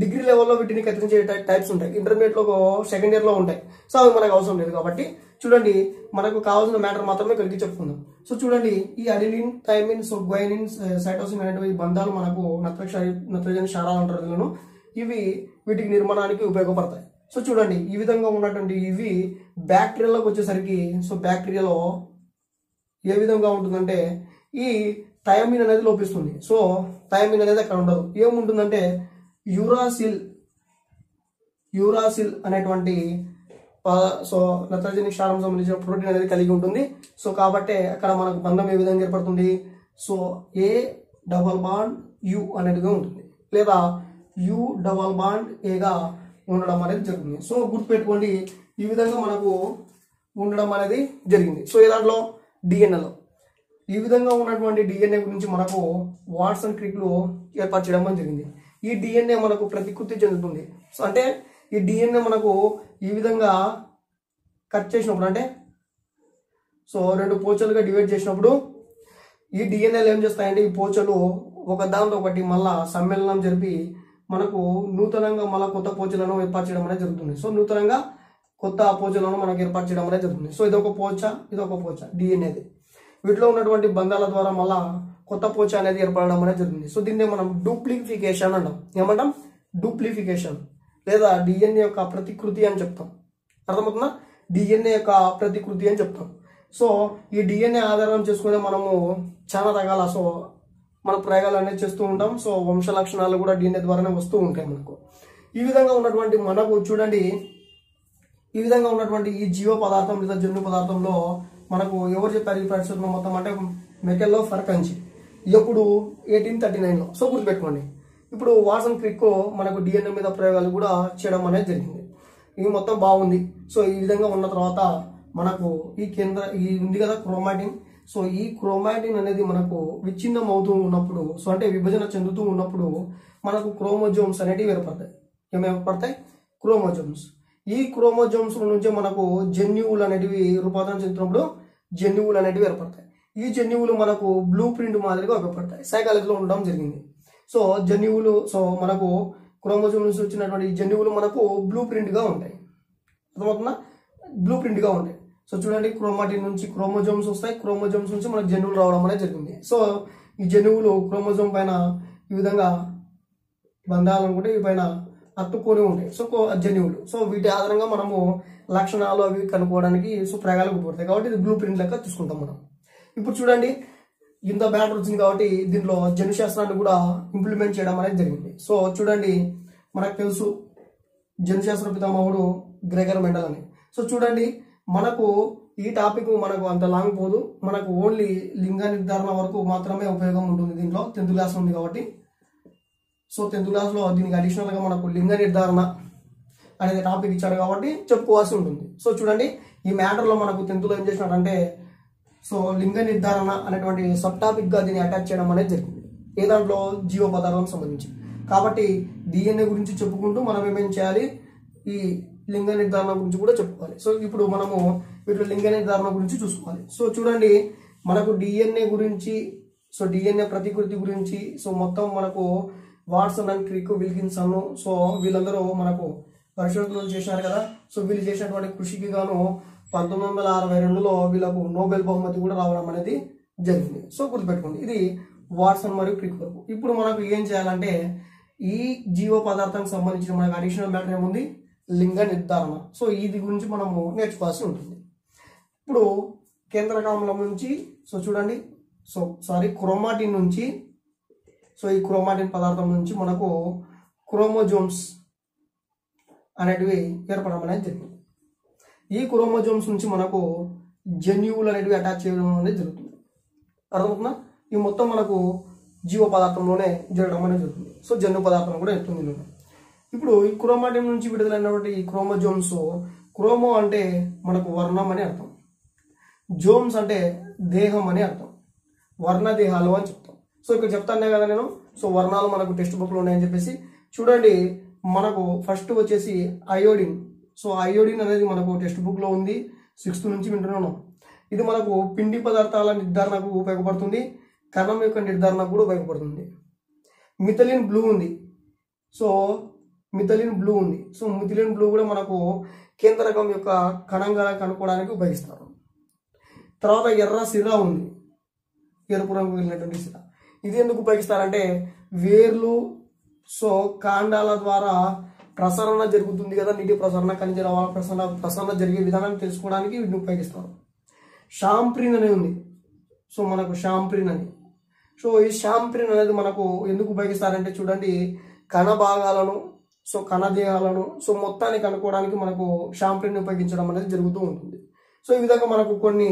డిగ్రీ లెవెల్లో వీటిని కత్తిరించే టైప్స్ ఉంటాయి. ఇంటర్మీడియట్లో సెకండ్ ఇయర్లో ఉంటాయి. సో అవి మనకు అవసరం లేదు. కాబట్టి చూడండి, మనకు కావాల్సిన మ్యాటర్ మాత్రమే కలిగి చెప్పుకుందాం. సో చూడండి, ఈ అడెనిన్, థైమిన్, సో గ్వైనిన్, సైటోసిన్ అనేటువంటి బంధాలు మనకు నత్రజని క్షారాలు అంటారు వీళ్ళను. ఇవి వీటికి నిర్మాణానికి ఉపయోగపడతాయి. సో చూడండి, ఈ విధంగా ఉన్నటువంటి ఇవి బ్యాక్టీరియాలోకి వచ్చేసరికి, సో బ్యాక్టీరియాలో ఏ విధంగా ఉంటుందంటే ఈ థైమిన్ అనేది లోపిస్తుంది. సో థైమిన్ అనేది అక్కడ ఉండదు. ఏముంటుందంటే యూరాసిల్ అనేటువంటి సో నత్రజని క్షారం సంబంధించిన ప్రోటీన్ అనేది కలిగి ఉంటుంది. సో కాబట్టి అక్కడ మనకు బంధం ఏ విధంగా ఏర్పడుతుంది, so A double bond U అనేదిగా ఉంటుంది, లేదా యు డబల్ బాండ్ ఏగా ఉండడం అనేది జరుగుతుంది. సో గుర్తుపెట్టుకోండి, ఈ విధంగా మనకు ఉండడం అనేది జరిగింది. సో ఈ దాంట్లో డిఎన్ఏలో ఈ విధంగా ఉన్నటువంటి డిఎన్ఏ గురించి మనకు వాట్సన్ క్రిక్లు ఏర్పాటు చేయడం అనేది జరిగింది. ఈ డిఎన్ఏ మనకు ప్రతికృతి చెందుతుంది. సో అంటే ఈ డిఎన్ఏ మనకు ఈ విధంగా కట్ చేసినప్పుడు, అంటే సో రెండు పోచలుగా డివైడ్ చేసినప్పుడు ఈ డిఎన్ఏలు ఏం చేస్తాయంటే ఈ పోచలు ఒక దాంతో ఒకటి మళ్ళా సమ్మేళనం జరిపి మనకు నూతనంగా మళ్ళీ కొత్త పోచలను ఏర్పాటు చేయడం అనేది జరుగుతుంది. సో నూతనంగా కొత్త పోచలను మనకు ఏర్పాటు చేయడం అనేది జరుగుతుంది. సో ఇదొక పోచ డిఎన్ఏది. వీటిలో ఉన్నటువంటి బంధాల ద్వారా మళ్ళా కొత్త పోచ అనేది ఏర్పడడం అనేది జరుగుతుంది. సో దీన్ని మనం డూప్లిఫికేషన్ అంటాం. ఏమంటాం? డూప్లిఫికేషన్, లేదా డిఎన్ఏ యొక్క ప్రతికృతి అని చెప్తాం. అర్థమవుతుందా? డిఎన్ఏ యొక్క ప్రతికృతి అని చెప్తాం. సో ఈ డిఎన్ఏ ఆధారం చేసుకునే మనము చాలా రకాల మన ప్రయోగాలు అనేది చేస్తూ ఉంటాం. సో వంశ లక్షణాలు కూడా డిఎన్ఏ ద్వారానే వస్తూ ఉంటాయి మనకు. ఈ విధంగా ఉన్నటువంటి మనకు చూడండి, ఈ విధంగా ఉన్నటువంటి ఈ జీవ పదార్థం లేదా జన్యు పదార్థంలో మనకు ఎవరు చెప్పారు ఈ పరిశోధన మొత్తం అంటే మెకెల్లో ఫర్కంచి ఎప్పుడు 1839లో. సో గుర్తుపెట్టుకోండి. ఇప్పుడు వాట్సన్ క్రిక్ మనకు డిఎన్ఏ మీద ప్రయోగాలు కూడా చేయడం అనేది జరిగింది. ఇవి మొత్తం బాగుంది. సో ఈ విధంగా ఉన్న తర్వాత మనకు ఈ ఉంది కదా క్రోమాటిన్. సో ఈ క్రోమాటిన్ అనేది మనకు విచ్ఛిన్నం అవుతూ ఉన్నప్పుడు, సో అంటే విభజన చెందుతూ ఉన్నప్పుడు మనకు క్రోమోజోమ్స్ అనేటివి ఏర్పడతాయి. ఏమి ఏర్పడతాయి? క్రోమోజోమ్స్. ఈ క్రోమోజోమ్స్ నుంచే మనకు జన్యువులు అనేటివి రూపాంతరం చెందుతున్నప్పుడు జన్యువులు అనేటివి ఏర్పడతాయి. ఈ జన్యువులు మనకు బ్లూ ప్రింట్ మాదిరిగా ఉపయోగపడతాయి. సైకాలజీలో ఉండడం జరిగింది. సో జన్యువులు, సో మనకు క్రోమోజోమ్ నుంచి వచ్చినటువంటి జన్యువులు మనకు బ్లూ ప్రింట్గా ఉంటాయి. అర్థమవుతుందా? బ్లూ ప్రింట్గా ఉంటాయి. సో చూడండి, క్రోమాటిన్ నుంచి క్రోమోజోమ్స్ వస్తాయి. క్రోమోజోమ్స్ నుంచి మనకు జన్యువులు రావడం అనేది జరిగింది. సో ఈ జన్యువులు క్రోమోజోమ్ పైన ఈ విధంగా బంధాలనుకుంటే ఈ పైన అతుక్కొని ఉంటాయి. సో జన్యువులు. సో వీటి ఆధారంగా మనము లక్షణాలు అవి కనుక్కోవడానికి సో ప్రయోగాలు ఉపయోగపడతాయి. కాబట్టి ఇది బ్లూ ప్రింట్ లెక్క చూసుకుంటాం మనం. ఇప్పుడు చూడండి, ఇంత బ్యాటర్ వచ్చింది కాబట్టి దీనిలో జన్యుశాస్త్రాన్ని కూడా ఇంప్లిమెంట్ చేయడం అనేది జరిగింది. సో చూడండి, మనకు తెలుసు జన్యుశాస్త్ర పితామహుడు గ్రెగర్ మెండల్ అని. సో చూడండి, మనకు ఈ టాపిక్ మనకు అంత లాంగ్ పోదు. మనకు ఓన్లీ లింగ నిర్ధారణ వరకు మాత్రమే ఉపయోగం ఉంటుంది. దీంట్లో 10th క్లాస్ ఉంది కాబట్టి, సో 10th క్లాస్లో దీనికి అడిషనల్గా మనకు లింగ నిర్ధారణ అనేది టాపిక్ ఇచ్చాడు కాబట్టి చెప్పుకోవాల్సి ఉంటుంది. సో చూడండి, ఈ మ్యాటర్లో మనకు 10th ఏం చేసినాడంటే సో లింగ నిర్ధారణ అనేటువంటి సబ్ టాపిక్గా దీన్ని అటాచ్ చేయడం అనేది జరిగింది. ఏ దాంట్లో? జీవ పదార్థం సంబంధించి. కాబట్టి డిఎన్ఏ గురించి చెప్పుకుంటూ మనం ఏమేం చేయాలి? ఈ లింగ నిర్ధారణ గురించి కూడా చెప్పుకోవాలి. సో ఇప్పుడు మనము వీటిలో లింగ నిర్ధారణ గురించి చూసుకోవాలి. సో చూడండి, మనకు డిఎన్ఏ గురించి, సో డిఎన్ఏ ప్రతికృతి గురించి సో మొత్తం మనకు Watson and Crick, Wilkinson, so వీళ్ళందరూ మనకు పరిశోధనలు చేశారు కదా. సో వీళ్ళు చేసినటువంటి కృషికి గాను 1962లో వీళ్ళకు నోబెల్ బహుమతి కూడా రావడం అనేది జరిగింది. సో గుర్తుపెట్టుకోండి, ఇది వాట్సన్ మరియు క్రిక్ వరకు. ఇప్పుడు మనకు ఏం చేయాలంటే ఈ జీవ పదార్థానికి సంబంధించిన మనకు అడిషనల్ మ్యాటర్ ఏముంది? లింగ నిర్ధారణ. సో ఇది గురించి మనము నేర్చుకోవాల్సి ఉంటుంది. ఇప్పుడు కేంద్రకామలం నుంచి సో చూడండి, క్రోమాటిన్ నుంచి, సో ఈ క్రోమాటిన్ పదార్థం నుంచి మనకు క్రోమోజోమ్స్ అనేటివి ఏర్పడడం అనేది జరిగింది. ఈ క్రోమోజోమ్స్ నుంచి మనకు జన్యువులు అనేటివి అటాచ్ చేయడం అనేది జరుగుతుంది. అర్థమవుతుందా? ఈ మొత్తం మనకు జీవ పదార్థంలోనే జరగడం అనేది జరుగుతుంది. సో జన్యు పదార్థం కూడా ఎత్తుంది. ఇప్పుడు ఈ క్రోమాటిన్ నుంచి విడుదలైనటువంటి ఈ క్రోమోజోమ్స్, క్రోమో అంటే మనకు వర్ణం అని అర్థం, జోమ్స్ అంటే దేహం అని అర్థం, వర్ణదేహాలు అని చెప్తాం. సో ఇక్కడ చెప్తానే కదా నేను. సో వర్ణాలు మనకు టెక్స్ట్ బుక్లో ఉన్నాయని చెప్పేసి చూడండి. మనకు ఫస్ట్ వచ్చేసి అయోడిన్. సో అయోడిన్ అనేది మనకు టెక్స్ట్ బుక్లో ఉంది, 6th నుంచి వింటున్నాం. ఇది మనకు పిండి పదార్థాల నిర్ధారణకు ఉపయోగపడుతుంది, కణం యొక్క నిర్ధారణకు కూడా ఉపయోగపడుతుంది. మిథలిన్ బ్లూ ఉంది. సో మిథలిన్ బ్లూ ఉంది. సో మిథలిన్ బ్లూ కూడా మనకు కేంద్రకం యొక్క కణంగా కనుక్కోవడానికి ఉపయోగిస్తారు. తర్వాత ఎర్ర సిర ఉంది, ఎరుపు రంగు వెళ్ళినటువంటి సిర. ఇది ఎందుకు ఉపయోగిస్తారంటే వేర్లు, సో కాండాల ద్వారా ప్రసరణ జరుగుతుంది కదా, నీటి ప్రసరణ, ఖనిజ లవణాల ప్రసరణ జరిగే విధానాన్ని తెలుసుకోవడానికి వీటిని ఉపయోగిస్తారు. షాంప్రిన్ అనేది ఉంది. సో మనకు షాంప్రిన్ అని. సో ఈ షాంప్రిన్ అనేది మనకు ఎందుకు ఉపయోగిస్తారంటే చూడండి, కణ భాగాలను, సో కణదేహాలను, సో మొత్తాన్ని కనుక్కోవడానికి మనకు షాంప్రిన్ ఉపయోగించడం అనేది జరుగుతూ ఉంటుంది. సో ఈ విధంగా మనకు కొన్ని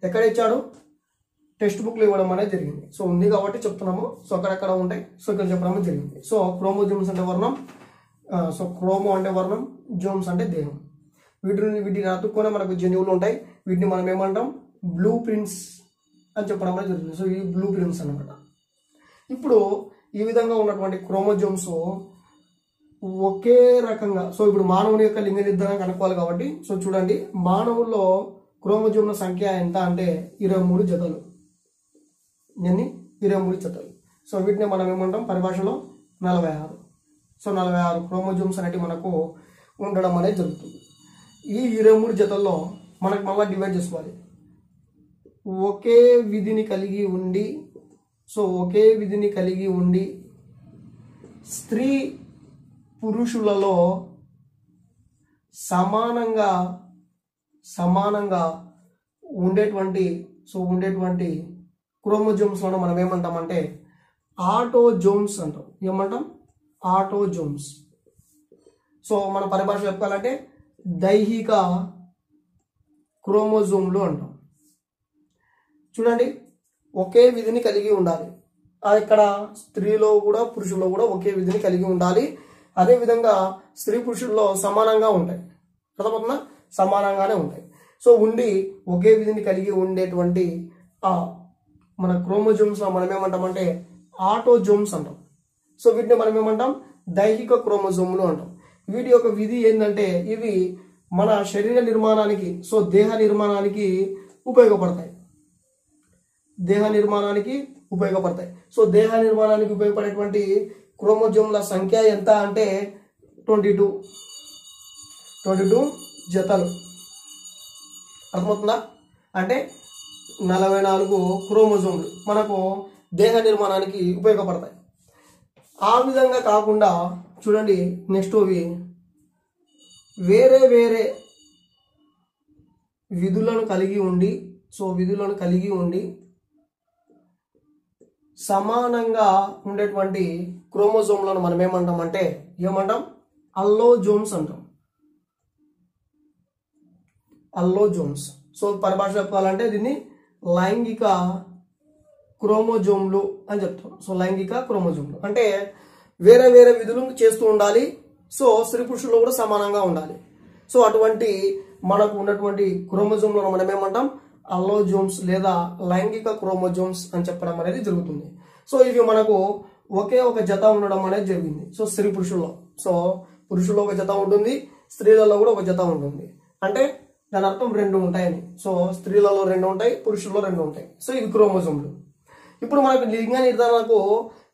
ఎక్కడ ఇచ్చాడు, టెక్స్ట్ బుక్లు ఇవ్వడం అనేది జరిగింది. సో ఉంది కాబట్టి చెప్తున్నాము. సో అక్కడక్కడ ఉంటాయి. సో ఇక్కడ చెప్పడం జరిగింది. సో క్రోమోజోమ్స్ అంటే వర్ణం, సో క్రోమో అంటే వర్ణం, జోమ్స్ అంటే దేహం. వీటిని అతుక్కొని మనకు జన్యువులు ఉంటాయి. వీటిని మనం ఏమంటాం, బ్లూ ప్రింట్స్ అని చెప్పడం అనేది జరుగుతుంది. సో ఈ బ్లూ ప్రింట్స్ అన్నమాట. ఇప్పుడు ఈ విధంగా ఉన్నటువంటి క్రోమోజోమ్స్ ఒకే రకంగా, సో ఇప్పుడు మానవుని యొక్క లింగ నిర్ధారణ కనుక్కోవాలి కాబట్టి, సో చూడండి మానవుల్లో క్రోమోజోమ్ల సంఖ్య ఎంత అంటే 23 జతలు. ఎన్ని? 23 జతలు. సో వీటిని మనం ఏమంటాం పరిభాషలో 46. సో 46 క్రోమోజోమ్స్ అనేవి మనకు ఉండడం అనేది జరుగుతుంది. ఈ 23 జతల్లో మనకు మళ్ళీ డివైడ్ చేసుకోవాలి. ఒకే విధిని కలిగి ఉండి, సో ఒకే విధిని కలిగి ఉండి స్త్రీ పురుషులలో సమానంగా ఉండేటువంటి క్రోమోజోమ్స్లను మనం ఏమంటామంటే ఆటోజోమ్స్ అంటాం. ఏమంటాం? ఆటోజోమ్స్. సో మన పరిభాష చెప్పాలంటే దైహిక క్రోమోజోమ్లు అంటాం. చూడండి, ఒకే విధిని కలిగి ఉండాలి. ఇక్కడ స్త్రీలో కూడా పురుషుల్లో కూడా ఒకే విధిని కలిగి ఉండాలి. అదేవిధంగా స్త్రీ పురుషుల్లో సమానంగా ఉంటాయి. అర్థమవుతుందా? సమానంగానే ఉంటాయి. సో ఉండి ఒకే విధిని కలిగి ఉండేటువంటి మన క్రోమోజోమ్స్ మనం ఏమంటామంటే ఆటోజోమ్స్ అంటాం. సో వీటిని మనం ఏమంటాం, దైహిక క్రోమోజోమ్లు అంటాం. వీటి యొక్క విధి ఏంటంటే ఇవి మన శరీర నిర్మాణానికి, సో దేహ నిర్మాణానికి ఉపయోగపడతాయి. సో దేహ నిర్మాణానికి ఉపయోగపడేటువంటి క్రోమోజోమ్ల సంఖ్య ఎంత అంటే 22 జతలు. అర్థమవుతుందా? అంటే 44 క్రోమోజోమ్లు మనకు దేహ నిర్మాణానికి ఉపయోగపడతాయి. ఆ విధంగా కాకుండా చూడండి, నెక్స్ట్ అవి వేరే వేరే విధులను కలిగి ఉండి సమానంగా ఉండేటువంటి క్రోమోజోమ్లను మనం ఏమంటామంటే అల్లోజోమ్స్ అంటాం. అల్లోజోమ్స్. సో పరిభాష చెప్పాలంటే దీన్ని లైంగిక క్రోమోజోమ్లు అని చెప్తాం. సో లైంగిక క్రోమోజోమ్లు అంటే వేరే వేరే విధులు చేస్తూ ఉండాలి. సో స్త్రీ పురుషుల్లో కూడా సమానంగా ఉండాలి. సో అటువంటి మనకు ఉన్నటువంటి క్రోమోజోమ్లను మనం ఏమంటాం, అల్లోజోమ్స్ లేదా లైంగిక క్రోమోజోమ్స్ అని చెప్పడం అనేది జరుగుతుంది. సో ఇవి మనకు ఒకే ఒక జత ఉండడం అనేది జరిగింది. సో స్త్రీ పురుషుల్లో, సో పురుషుల్లో ఒక జత ఉంటుంది, స్త్రీలలో కూడా ఒక జత ఉంటుంది. అంటే దాని అర్థం 2 ఉంటాయని. సో స్త్రీలలో 2 ఉంటాయి, పురుషుల్లో 2 ఉంటాయి. సో ఇవి క్రోమోజోమ్లు. ఇప్పుడు మనకు లింగ నిర్ధారణకు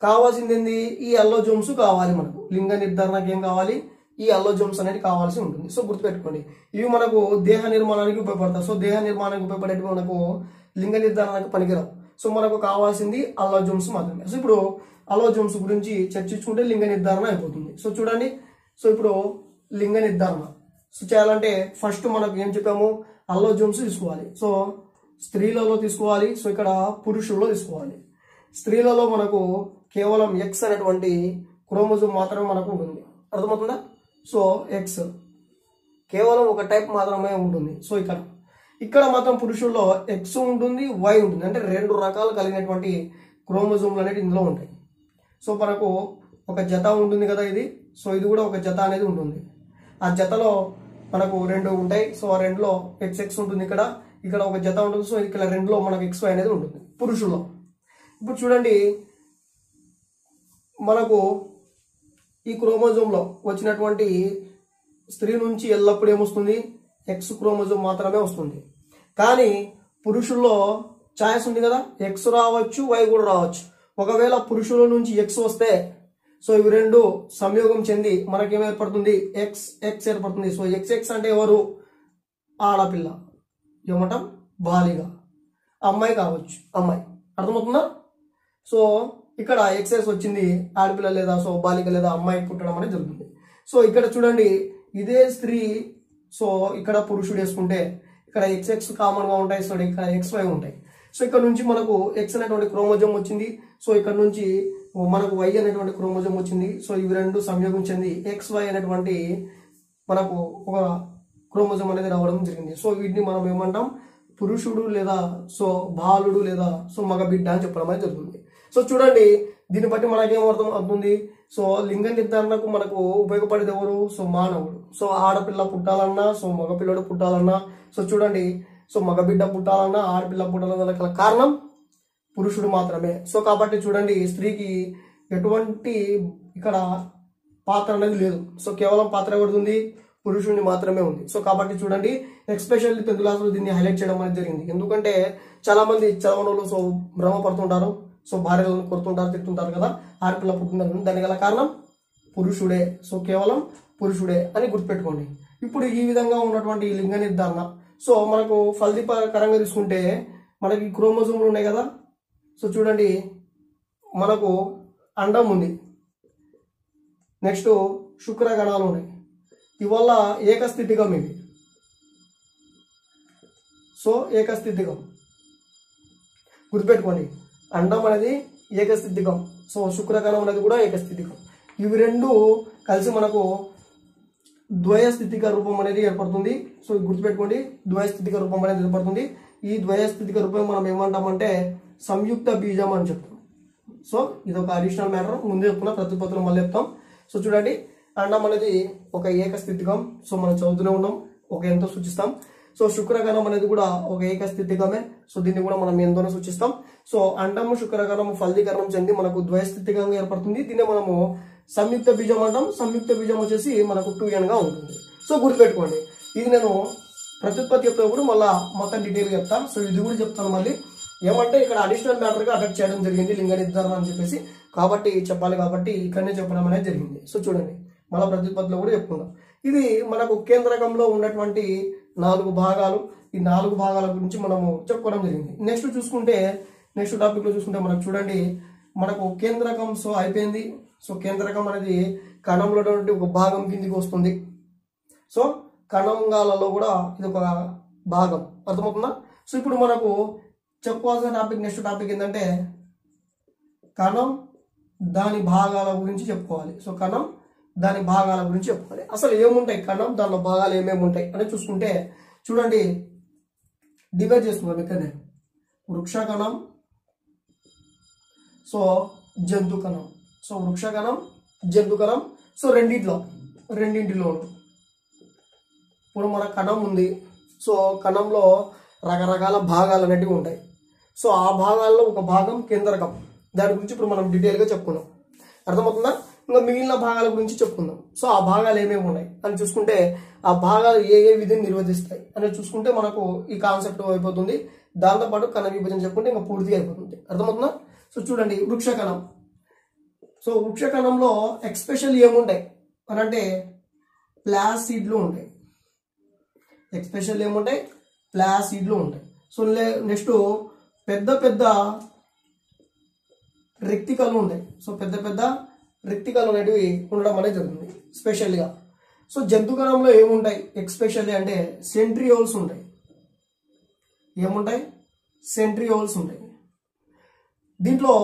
కావాల్సింది ఏంది, ఈ అల్లోజోమ్స్ కావాలి. మనకు లింగ నిర్ధారణకు ఏం కావాలి, ఈ అల్లోజోమ్స్ అనేది కావాల్సి ఉంటుంది. సో గుర్తుపెట్టుకోండి, ఇవి మనకు దేహ నిర్మాణానికి ఉపయోగపడతాయి. సో దేహ నిర్మాణానికి ఉపయోగపడేవి మనకు లింగ నిర్ధారణకు పనికిరావు. సో మనకు కావాల్సింది అల్లోజోమ్స్ మాత్రమే. సో ఇప్పుడు అల్లోజోమ్స్ గురించి చర్చించుకుంటే లింగ నిర్ధారణ అయిపోతుంది. సో చూడండి, సో ఇప్పుడు లింగ నిర్ధారణ సో చేయాలంటే ఫస్ట్ మనకు ఏం చెప్పాము, అల్లోజోమ్స్ తీసుకోవాలి. సో స్త్రీలలో తీసుకోవాలి, సో ఇక్కడ పురుషుల్లో తీసుకోవాలి. స్త్రీలలో మనకు కేవలం ఎక్స్ అనేటువంటి క్రోమోజోమ్ మాత్రమే మనకు ఉంటుంది. అర్థమవుతుందా? సో ఎక్స్ కేవలం ఒక టైప్ మాత్రమే ఉంటుంది. సో ఇక్కడ మాత్రం పురుషుల్లో ఎక్స్ ఉంటుంది, వై ఉంటుంది. అంటే 2 రకాలు కలిగినటువంటి క్రోమోజోమ్లు అనేవి ఇందులో ఉంటాయి. సో మనకు ఒక జత ఉంటుంది కదా ఇది. సో ఇది కూడా ఒక జత అనేది ఉంటుంది. ఆ జతలో మనకు 2 ఉంటాయి. సో ఆ 2లో XX ఉంటుంది, ఇక్కడ ఒక జత ఉంటుంది. సో ఇక్కడ 2లో మనకు XY అనేది ఉంటుంది పురుషుల్లో. ఇప్పుడు చూడండి, మనకు ఈ క్రోమోజోమ్లో వచ్చినటువంటి స్త్రీ నుంచి ఎల్లప్పుడూ ఏమొస్తుంది, X క్రోమోజోమ్ మాత్రమే వస్తుంది. కానీ పురుషుల్లో ఛాయిస్ ఉంది కదా, X రావచ్చు, Y కూడా రావచ్చు. ఒకవేళ పురుషుల నుంచి X వస్తే సో ఇవి 2 సంయోగం చెంది మనకేం ఏర్పడుతుంది, XX ఏర్పడుతుంది. సో XX అంటే ఎవరు, ఆడపిల్ల, ఏమంటాం, బాలిక, అమ్మాయి కావచ్చు, అమ్మాయి. అర్థమవుతుందా? సో ఇక్కడ XS వచ్చింది, ఆడపిల్ల లేదా సో బాలిక లేదా అమ్మాయి పుట్టడం అనేది జరుగుతుంది. సో ఇక్కడ చూడండి, ఇదే స్త్రీ సో ఇక్కడ పురుషుడు వేసుకుంటే ఇక్కడ XX కామన్ గా ఉంటాయి. సో ఇక్కడ XY ఉంటాయి. సో ఇక్కడ నుంచి మనకు X అనేటువంటి క్రోమోజోమ్ వచ్చింది. సో ఇక్కడ నుంచి మనకు Y అనేటువంటి క్రోమోజోమ్ వచ్చింది. సో ఇవి 2 సంయోగం చెంది XY అనేటువంటి మనకు ఒక క్రోమోజోమ్ అనేది రావడం జరిగింది. సో వీటిని మనం ఏమంటాం, పురుషుడు లేదా సో బాలుడు లేదా సో మగ బిడ్డ అని చెప్పడం అనేది జరుగుతుంది. సో చూడండి, దీన్ని బట్టి మనకేం అర్థం అవుతుంది, సో లింగ నిర్ధారణకు మనకు ఉపయోగపడేది ఎవరు, సో మానవుడు. సో ఆడపిల్ల పుట్టాలన్నా, సో మగపిల్లడు పుట్టాలన్నా, సో చూడండి, సో మగబిడ్డ పుట్టాలన్నా ఆడపిల్ల పుట్టాలన్నా కారణం పురుషుడు మాత్రమే. సో కాబట్టి చూడండి, స్త్రీకి ఎటువంటి ఇక్కడ పాత్ర అనేది లేదు. సో కేవలం పాత్ర ఎవరిది, పురుషుడిని మాత్రమే ఉంది. సో కాబట్టి చూడండి, ఎక్స్పెషల్లీ 10th క్లాస్లో దీన్ని హైలైట్ చేయడం అనేది జరిగింది. ఎందుకంటే చాలా మంది చదవని వాళ్ళు సో భ్రమపడుతుంటారు, సో భార్యలను కొడుతుంటారు, తిట్టుంటారు కదా, ఆడపిల్ల పుట్టినారు. దానికి గల కారణం పురుషుడే. సో కేవలం పురుషుడే అని గుర్తుపెట్టుకోండి. ఇప్పుడు ఈ విధంగా ఉన్నటువంటి లింగ నిర్ధారణ సో మనకు ఫలితపరంగా తీసుకుంటే మనకి క్రోమోజోమ్లు ఉన్నాయి కదా. సో చూడండి, మనకు అండం ఉంది, నెక్స్ట్ శుక్రగణాలు ఉన్నాయి. ఇవల్ల ఏకస్థితికం ఇవి. సో ఏకస్థితికం గుర్తుపెట్టుకోండి, అండం అనేది ఏకస్థితికం. సో శుక్రకణం అనేది కూడా ఏకస్థితికం. ఇవి 2 కలిసి మనకు ద్వయస్థితిక రూపం అనేది ఏర్పడుతుంది. సో గుర్తుపెట్టుకోండి, ద్వయస్థితిక రూపం అనేది ఏర్పడుతుంది. ఈ ద్వయస్థితిక రూపం మనం ఏమంటామంటే సంయుక్త బీజం అని చెప్తాం. సో ఇది ఒక అడిషనల్ మ్యాటర్, ముందే చెప్తున్నా, ప్రతిపత్తులు మళ్ళీ చెప్తాం. సో చూడండి, అండం అనేది ఒక ఏకస్థితికం. సో మనం చదువుతూనే ఉన్నాం, ఒక ఎంతో సూచిస్తాం. సో శుక్రగణం అనేది కూడా ఒక ఏకస్థితికమే. సో దీన్ని కూడా మనం ఎంతోనే సూచిస్తాం. సో అండము శుక్రగణము ఫలీకరణం చెంది మనకు ద్వయస్థితికంగా ఏర్పడుతుంది. దీన్ని మనము సంయుక్త బీజం అంటాం. సంయుక్త బీజం వచ్చేసి మనకు 2n గా ఉంటుంది. సో గుర్తుపెట్టుకోండి, ఇది నేను ప్రత్యుత్పత్తి చెప్తాను, మళ్ళీ మొత్తం డీటెయిల్ చెప్తా. సో ఇది కూడా చెప్తాను మళ్ళీ. ఏమంటే ఇక్కడ అడిషనల్ మ్యాటర్ గా అటాక్ చేయడం జరిగింది లింగ నిర్ధారణ అని చెప్పేసి, కాబట్టి చెప్పాలి కాబట్టి ఇక్కడనే చెప్పడం అనేది జరిగింది. సో చూడండి, మళ్ళీ ప్రత్యుత్పత్తిలో కూడా చెప్పుకుందాం. ఇది మనకు కేంద్రకంలో ఉన్నటువంటి 4 భాగాలు. ఈ 4 భాగాల గురించి మనము చెప్పుకోవడం జరిగింది. నెక్స్ట్ టాపిక్ లో చూసుకుంటే మనకు చూడండి, మనకు కేంద్రకం సో అయిపోయింది. సో కేంద్రకం అనేది కణంలో ఒక భాగం కిందికి వస్తుంది. సో కణంగాలలో కూడా ఇది ఒక భాగం. అర్థమవుతుందా? సో ఇప్పుడు మనకు చెప్పుకోవాల్సిన నెక్స్ట్ టాపిక్ ఏంటంటే కణం దాని భాగాల గురించి చెప్పుకోవాలి. సో కణం దాని భాగాల గురించి చెప్పుకోవాలి. అసలు ఏముంటాయి కణం, దానిలో భాగాలు ఏమేమి ఉంటాయి అని చూసుకుంటే చూడండి, డివైడ్ చేసుకున్నాం ఇక్కడనే. వృక్ష కణం, సో జంతు కణం. సో వృక్ష కణం, జంతు కణం. సో రెండింటిలో ఇప్పుడు మన కణం ఉంది. సో కణంలో రకరకాల భాగాలు అనేటివి ఉంటాయి. సో ఆ భాగాల్లో ఒక భాగం కేంద్రకం. దాని గురించి ఇప్పుడు మనం డీటెయిల్గా చెప్పుకున్నాం. అర్థమవుతుందా? ఇంకా మిగిలిన భాగాల గురించి చెప్పుకుందాం. సో ఆ భాగాలు ఏమేమి ఉన్నాయి అని చూసుకుంటే, ఆ భాగాలు ఏ విధిని నిర్వహిస్తాయి అని చూసుకుంటే మనకు ఈ కాన్సెప్ట్ అయిపోతుంది. దాంతోపాటు కణ విభజన చెప్పుకుంటే ఇంకా పూర్తిగా అయిపోతుంది. అర్థమవుతుందా? సో చూడండి, వృక్ష కణం. సో వృక్ష కణంలో ఎక్స్పెషల్ ఏముంటాయి అని అంటే ప్లాసిడ్లు ఉంటాయి. ఎక్స్పెషల్ ఏముంటాయి, ప్లాసిడ్లు ఉంటాయి. సో నెక్స్ట్ పెద్ద పెద్ద రెక్టికలు ఉంటాయి. సో పెద్ద రెక్టికలు అనేటివి ఉండడం అనేది జరుగుతుంది స్పెషల్గా. సో జంతుకణంలో ఏముంటాయి ఎక్స్పెషల్లీ అంటే సెంట్రియోల్స్ ఉంటాయి. ఏముంటాయి, సెంట్రియోల్స్ ఉంటాయి. దీంట్లో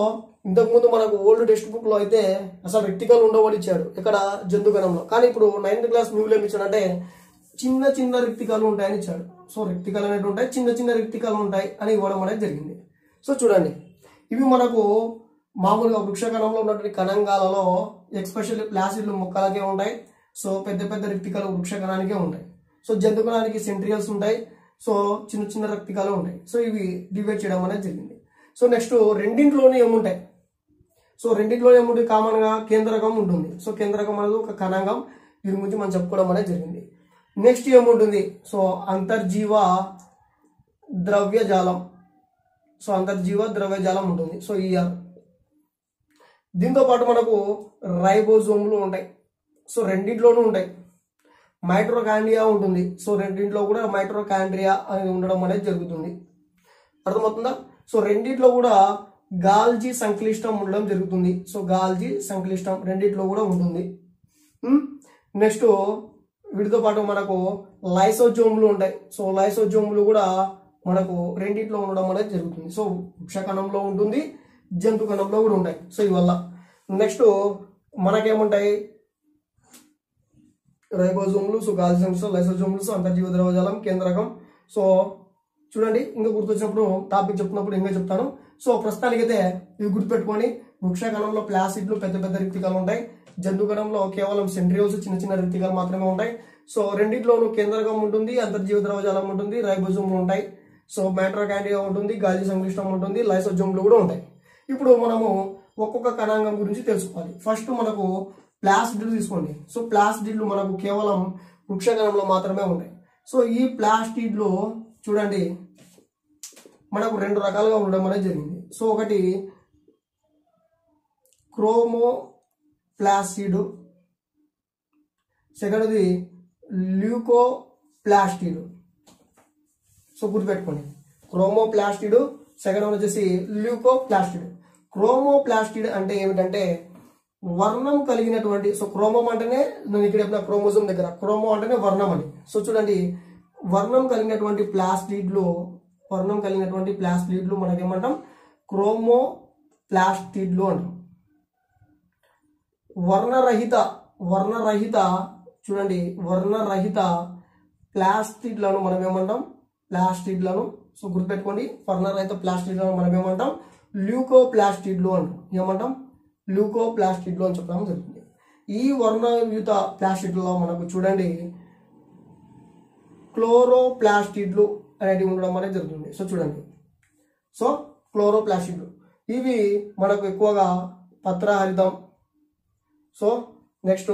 ఇంతకుముందు మనకు ఓల్డ్ టెక్స్ట్ బుక్ లో అయితే అసలు రెక్టికల్ ఉండవని ఇచ్చాడు ఇక్కడ జంతుకణంలో. కానీ ఇప్పుడు 9th క్లాస్ న్యూలో ఏమి ఇచ్చాడంటే చిన్న రెక్టికలు ఉంటాయని ఇచ్చాడు. సో రెక్టికల్ అనేవి ఉంటాయి, చిన్న రెక్టికలు ఉంటాయి అని ఇవ్వడం అనేది జరిగింది. సో చూడండి, ఇవి మనకు మామూలుగా వృక్ష కణంలో ఉన్నటువంటి కణంగాలలో ఎక్స్పెషల్లీ ప్లాసిడ్లు మొక్కలకే ఉంటాయి. సో పెద్ద పెద్ద రిక్తికలు వృక్ష కణానికే ఉంటాయి. సో జంతు కణానికి సెంట్రియల్స్ ఉంటాయి. సో చిన్న చిన్న రిక్తికలు ఉంటాయి. సో ఇవి డివైడ్ చేయడం అనేది జరిగింది. సో నెక్స్ట్ రెండింటిలోనే ఏముంటాయి? సో రెండింటిలో ఏముంటుంది? కామన్ గా కేంద్రకం ఉంటుంది. సో కేంద్రకం అనేది ఒక కణాంగం. దీని గురించి మనం చెప్పుకోవడం అనేది జరిగింది. నెక్స్ట్ ఏముంటుంది? సో అంతర్జీవ ద్రవ్యజాలం. సో అంతర్జీవ ద్రవ్యజాలం ఉంటుంది. So ER. దీంతో పాటు మనకు రైబోజోమ్లు ఉంటాయి. సో రెండింటిలోనూ ఉంటాయి. మైటోకాండ్రియా ఉంటుంది. సో రెండింటిలో కూడా మైటోకాండ్రియా అనేది ఉండడం అనేది జరుగుతుంది. అర్థమవుతుందా? సో రెండింటిలో కూడా గాల్జీ సంక్లిష్టం ఉండడం జరుగుతుంది. సో గాల్జీ సంక్లిష్టం రెండింటిలో కూడా ఉంటుంది. నెక్స్ట్ వీటితో పాటు మనకు లైసోజోమ్లు ఉంటాయి. సో లైసోజోమ్లు కూడా మనకు రెండింటిలో ఉండడం అనేది జరుగుతుంది. సో వృక్ష కణంలో ఉంటుంది, జంతు కణంలో కూడా ఉంటాయి. సో ఇవల్ల నెక్స్ట్ మనకేముంటాయి? రైబోజోమ్లు, సో గాల్జీ సంక్లిష్టం, లైసోజోమ్లు, సో అంతర్జీవ ద్రవజాలం, కేంద్రకం. సో చూడండి, ఇంకా గుర్తొచ్చినప్పుడు టాపిక్ చెప్తున్నప్పుడు ఇంకా చెప్తాను. సో ప్రస్తుతానికైతే ఇవి గుర్తుపెట్టుకొని, వృక్ష కణంలో ప్లాసిడ్లు పెద్ద పెద్ద రిక్తికలు ఉంటాయి. జంతు కణంలో కేవలం సెంట్రియోల్స్ చిన్న చిన్న రిక్తికలు మాత్రమే ఉంటాయి. సో రెండింటిలోనూ కేంద్రకం ఉంటుంది, అంతర్జీవ ద్రవజాలం ఉంటుంది, రైబోజోమ్లు ఉంటాయి. సో మైటోకాండ్రియా ఉంటుంది, గాల్జీ సంక్లిష్టం ఉంటుంది, లైసోజోమ్లు కూడా ఉంటాయి. ఇప్పుడు మనము ఒక్కొక్క కణాంగం గురించి తెలుసుకోవాలి. ఫస్ట్ మనకు ప్లాసిడ్లు తీసుకోండి. సో ప్లాసిడ్లు మనకు కేవలం వృక్ష కణంలో మాత్రమే ఉంటాయి. సో ఈ ప్లాస్టిడ్లు చూడండి మనకు రెండు రకాలుగా ఉండడం అనేది జరిగింది. సో ఒకటి క్రోమోప్లాస్టిడ్, సెకండ్ది ల్యూకోప్లాస్టిడ్. సో గుర్తుపెట్టుకోండి, క్రోమోప్లాస్టిడ్, సెకండ్ వన్ వచ్చేసి ల్యూకోప్లాస్టిడ్. క్రోమోప్లాస్టిడ్ అంటే ఏమిటంటే వర్ణం కలిగినటువంటి, సో క్రోమోమ్ అంటేనే నేను ఇక్కడ చెప్పిన క్రోమోజోమ్ దగ్గర క్రోమో అంటేనే వర్ణం అని. సో చూడండి, వర్ణం కలిగినటువంటి ప్లాస్టిడ్లు మనకేమంటాం? క్రోమోప్లాస్టిడ్లు అంటాం. వర్ణరహిత చూడండి, వర్ణరహిత ప్లాస్టిడ్లను మనం ఏమంటాం? ప్లాస్టిడ్లను. సో గుర్తుపెట్టుకోండి, వర్ణరహిత ప్లాస్టిడ్లను మనం ఏమంటాం? ల్యూకోప్లాస్టిడ్లు అంటాం. ఏమంటాం? ల్యూకోప్లాస్టిడ్లు అని చెప్పడం జరుగుతుంది. ఈ వర్ణయుత ప్లాస్టిడ్లలో మనకు చూడండి క్లోరోప్లాస్టిడ్లు అనేటివి ఉండడం అనేది జరుగుతుంది. సో చూడండి, సో క్లోరోప్లాస్టిడ్లు ఇవి మనకు ఎక్కువగా పత్రహరితం, సో నెక్స్ట్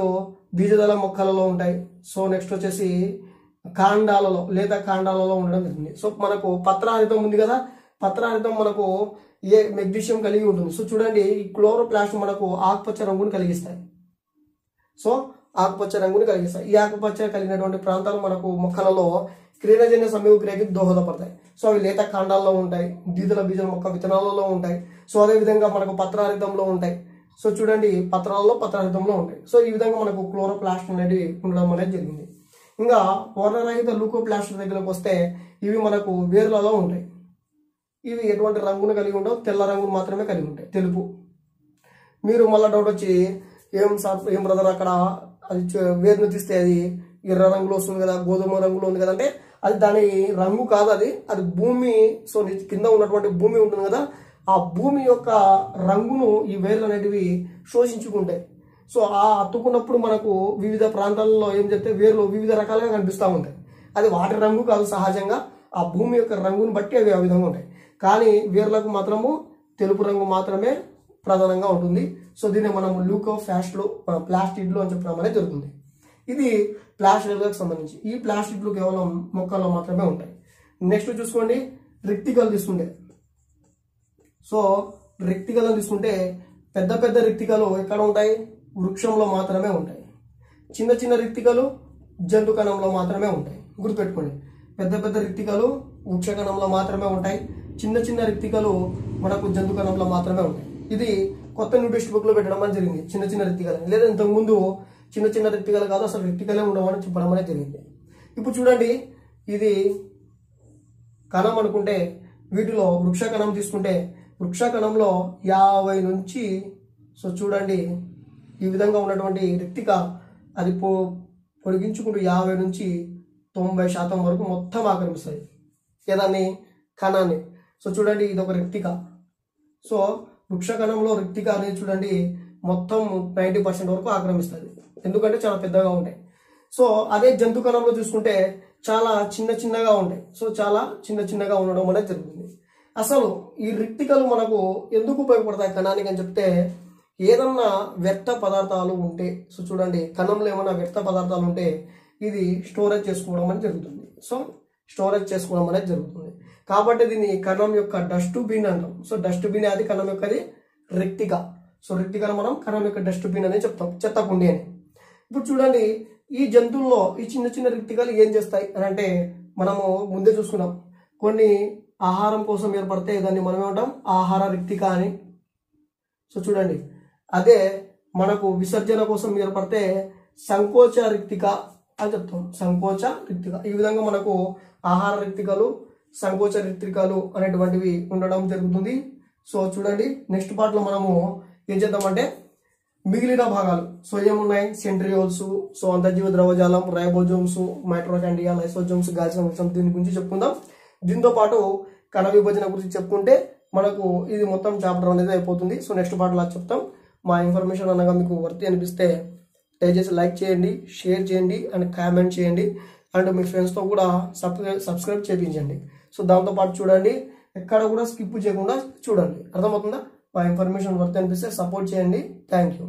బీజదళ మొక్కలలో ఉంటాయి. సో నెక్స్ట్ వచ్చేసి కాండాలలో, లేత కాండాలలో ఉండడం జరుగుతుంది. సో మనకు పత్రహరితం ఉంది కదా, పత్రహరితం మనకు మెగ్నీషియం కలిగి ఉంటుంది. సో చూడండి, ఈ క్లోరోప్లాస్ట్ మనకు ఆకుపచ్చ రంగును కలిగిస్తాయి. సో ఆకుపచ్చ రంగుని కలిగిస్తాయి. ఈ ఆకుపచ్చ కలిగినటువంటి ప్రాంతాలు మనకు మొక్కలలో క్రియాజన్య సమయక్రియకి దోహదపడతాయి. సో అవి లేత కాండాల్లో ఉంటాయి, ద్విదళ బీజ మొక్క విత్తనాలలో ఉంటాయి. సో అదే విధంగా మనకు పత్రహరితంలో ఉంటాయి. సో చూడండి, పత్రహరితంలో ఉంటాయి. సో ఈ విధంగా మనకు క్లోరోప్లాస్ట్ అనేది ఉండడం అనేది జరిగింది. ఇంకా వర్ణరహిత ల్యూకోప్లాస్ట్ దగ్గరకు వస్తే ఇవి మనకు వేర్లలో ఉంటాయి. ఇవి ఎటువంటి రంగును కలిగి ఉండవు, తెల్ల రంగును మాత్రమే కలిగి ఉంటాయి, తెలుపు. మీరు మళ్ళీ డౌట్ వచ్చి ఏం బ్రదర్ అక్కడ అది వేరును తీస్తే అది ఎర్ర రంగులో వస్తుంది కదా, గోధుమ రంగులో ఉంది కదంటే అది దాని రంగు కాదు, అది భూమి. సో కింద ఉన్నటువంటి భూమి ఉంటుంది కదా, ఆ భూమి యొక్క రంగును ఈ వేర్లు అనేటివి శోషించుకుంటాయి. సో ఆ అత్తుకున్నప్పుడు మనకు వివిధ ప్రాంతాలలో ఏం చెప్తే వేర్లు వివిధ రకాలుగా కనిపిస్తూ ఉంటాయి. అది వాటి రంగు కాదు, సహజంగా ఆ భూమి యొక్క రంగును బట్టి అవి ఆ విధంగా ఉంటాయి. కానీ వేర్లకు మాత్రము తెలుపు రంగు మాత్రమే ప్రధానంగా ఉంటుంది. సో దీన్ని మనం ప్లాస్టిడ్లు అని చెప్పడం అనేది జరుగుతుంది. ఇది ప్లాస్టిడ్లకు సంబంధించి. ఈ ప్లాస్టిడ్లు కేవలం మొక్కల్లో మాత్రమే ఉంటాయి. నెక్స్ట్ చూసుకోండి, రిక్తికలు తీసుకుంటే. సో రిక్తికలను తీసుకుంటే పెద్ద పెద్ద రిక్తికలు ఎక్కడ ఉంటాయి? వృక్షంలో మాత్రమే ఉంటాయి. చిన్న చిన్న రిక్తికలు జంతు కణంలో మాత్రమే ఉంటాయి. గుర్తుపెట్టుకోండి, పెద్ద పెద్ద రిక్తికలు వృక్ష కణంలో మాత్రమే ఉంటాయి, చిన్న చిన్న రిక్తికలు మనకు జంతు కణంలో మాత్రమే ఉంటాయి. ఇది కొత్త న్యూ టెక్స్ట్ బుక్ లో పెట్టడం అనేది జరిగింది, చిన్న చిన్న రిక్తికలు. లేదా ఇంతకుముందు చిన్న చిన్న రిక్తికలు కాదు, అసలు రిక్తికలే ఉండవని చెప్పడం అనేది జరిగింది. ఇప్పుడు చూడండి, ఇది కణం అనుకుంటే వీటిలో వృక్ష కణం తీసుకుంటే వృక్ష కణంలో 50 నుంచి, సో చూడండి ఈ విధంగా ఉన్నటువంటి రిక్తిక అది పొడిగించుకుంటూ 50 నుంచి 90% వరకు మొత్తం ఆక్రమిస్తుంది ఏదాన్ని? కణాన్ని. సో చూడండి, ఇది ఒక రిక్తిక. సో వృక్ష కణంలో రిక్తిక అనేది చూడండి మొత్తం 90% వరకు ఆక్రమిస్తుంది, ఎందుకంటే చాలా పెద్దగా ఉంటాయి. సో అదే జంతు కణంలో చూసుకుంటే చాలా చిన్నగా ఉంటాయి. సో చాలా చిన్నగా ఉండడం అనేది జరుగుతుంది. అసలు ఈ రిక్తికలు మనకు ఎందుకు ఉపయోగపడతాయి కణానికి అని చెప్తే, ఏదన్నా వ్యర్థ పదార్థాలు ఉంటే, సో చూడండి కణంలో ఏమైనా వ్యర్థ పదార్థాలు ఉంటే ఇది స్టోరేజ్ చేసుకోవడం అనేది జరుగుతుంది. సో స్టోరేజ్ చేసుకోవడం అనేది జరుగుతుంది. కాబట్టి దీన్ని కణం యొక్క డస్ట్ బిన్ అంటాం. సో డస్ట్ బిన్ అది కణం యొక్కది రిక్తిక. సో రిక్తికను మనం కణం యొక్క డస్ట్ బిన్ అని చెప్తాం, చెత్త కుండి అని. ఇప్పుడు చూడండి ఈ జంతువుల్లో ఈ చిన్న రిక్తికలు ఏం చేస్తాయి అని అంటే, మనము ముందే చూసుకున్నాం, కొన్ని ఆహారం కోసం ఏర్పడితే దాన్ని మనం ఏమంటాం ఆహార రిక్తిక అని. సో చూడండి అదే మనకు విసర్జన కోసం ఏర్పడితే సంకోచ రిక్తిక అని చెప్తాం, సంకోచ రిక్తిక. ఈ విధంగా మనకు ఆహార రిక్తికలు, సంకోచ రిక్తికలు అనేటువంటివి ఉండడం జరుగుతుంది. సో చూడండి నెక్స్ట్ పార్ట్లో మనము ఏం చేద్దామంటే మిగిలిన భాగాలు, సో ఏమున్నాయి సెంట్రియోల్స్, సో అంతర్జీవ ద్రవజాలం, రైబోజోమ్స్, మైటోకాండ్రియా, లైసోజోమ్స్, గాల్సియం, దీని గురించి చెప్పుకుందాం. దీంతో పాటు కణ విభజన గురించి చెప్పుకుంటే మనకు ఇది మొత్తం చాప్టర్ అనేది అయిపోతుంది. సో నెక్స్ట్ పార్ట్లో చెప్తాం. మా ఇన్ఫర్మేషన్ అనగా మీకు వర్తి అనిపిస్తే దయచేసి లైక్ చేయండి, షేర్ చేయండి అండ్ కామెంట్ చేయండి. అండ్ మీ ఫ్రెండ్స్తో కూడా సబ్స్క్రైబ్ చేయించండి. సో దాంతోపాటు చూడండి ఎక్కడ కూడా స్కిప్ చేయకుండా చూడండి. అర్థమవుతుందా? మా ఇన్ఫర్మేషన్ వర్తి అనిపిస్తే సపోర్ట్ చేయండి. Thank you.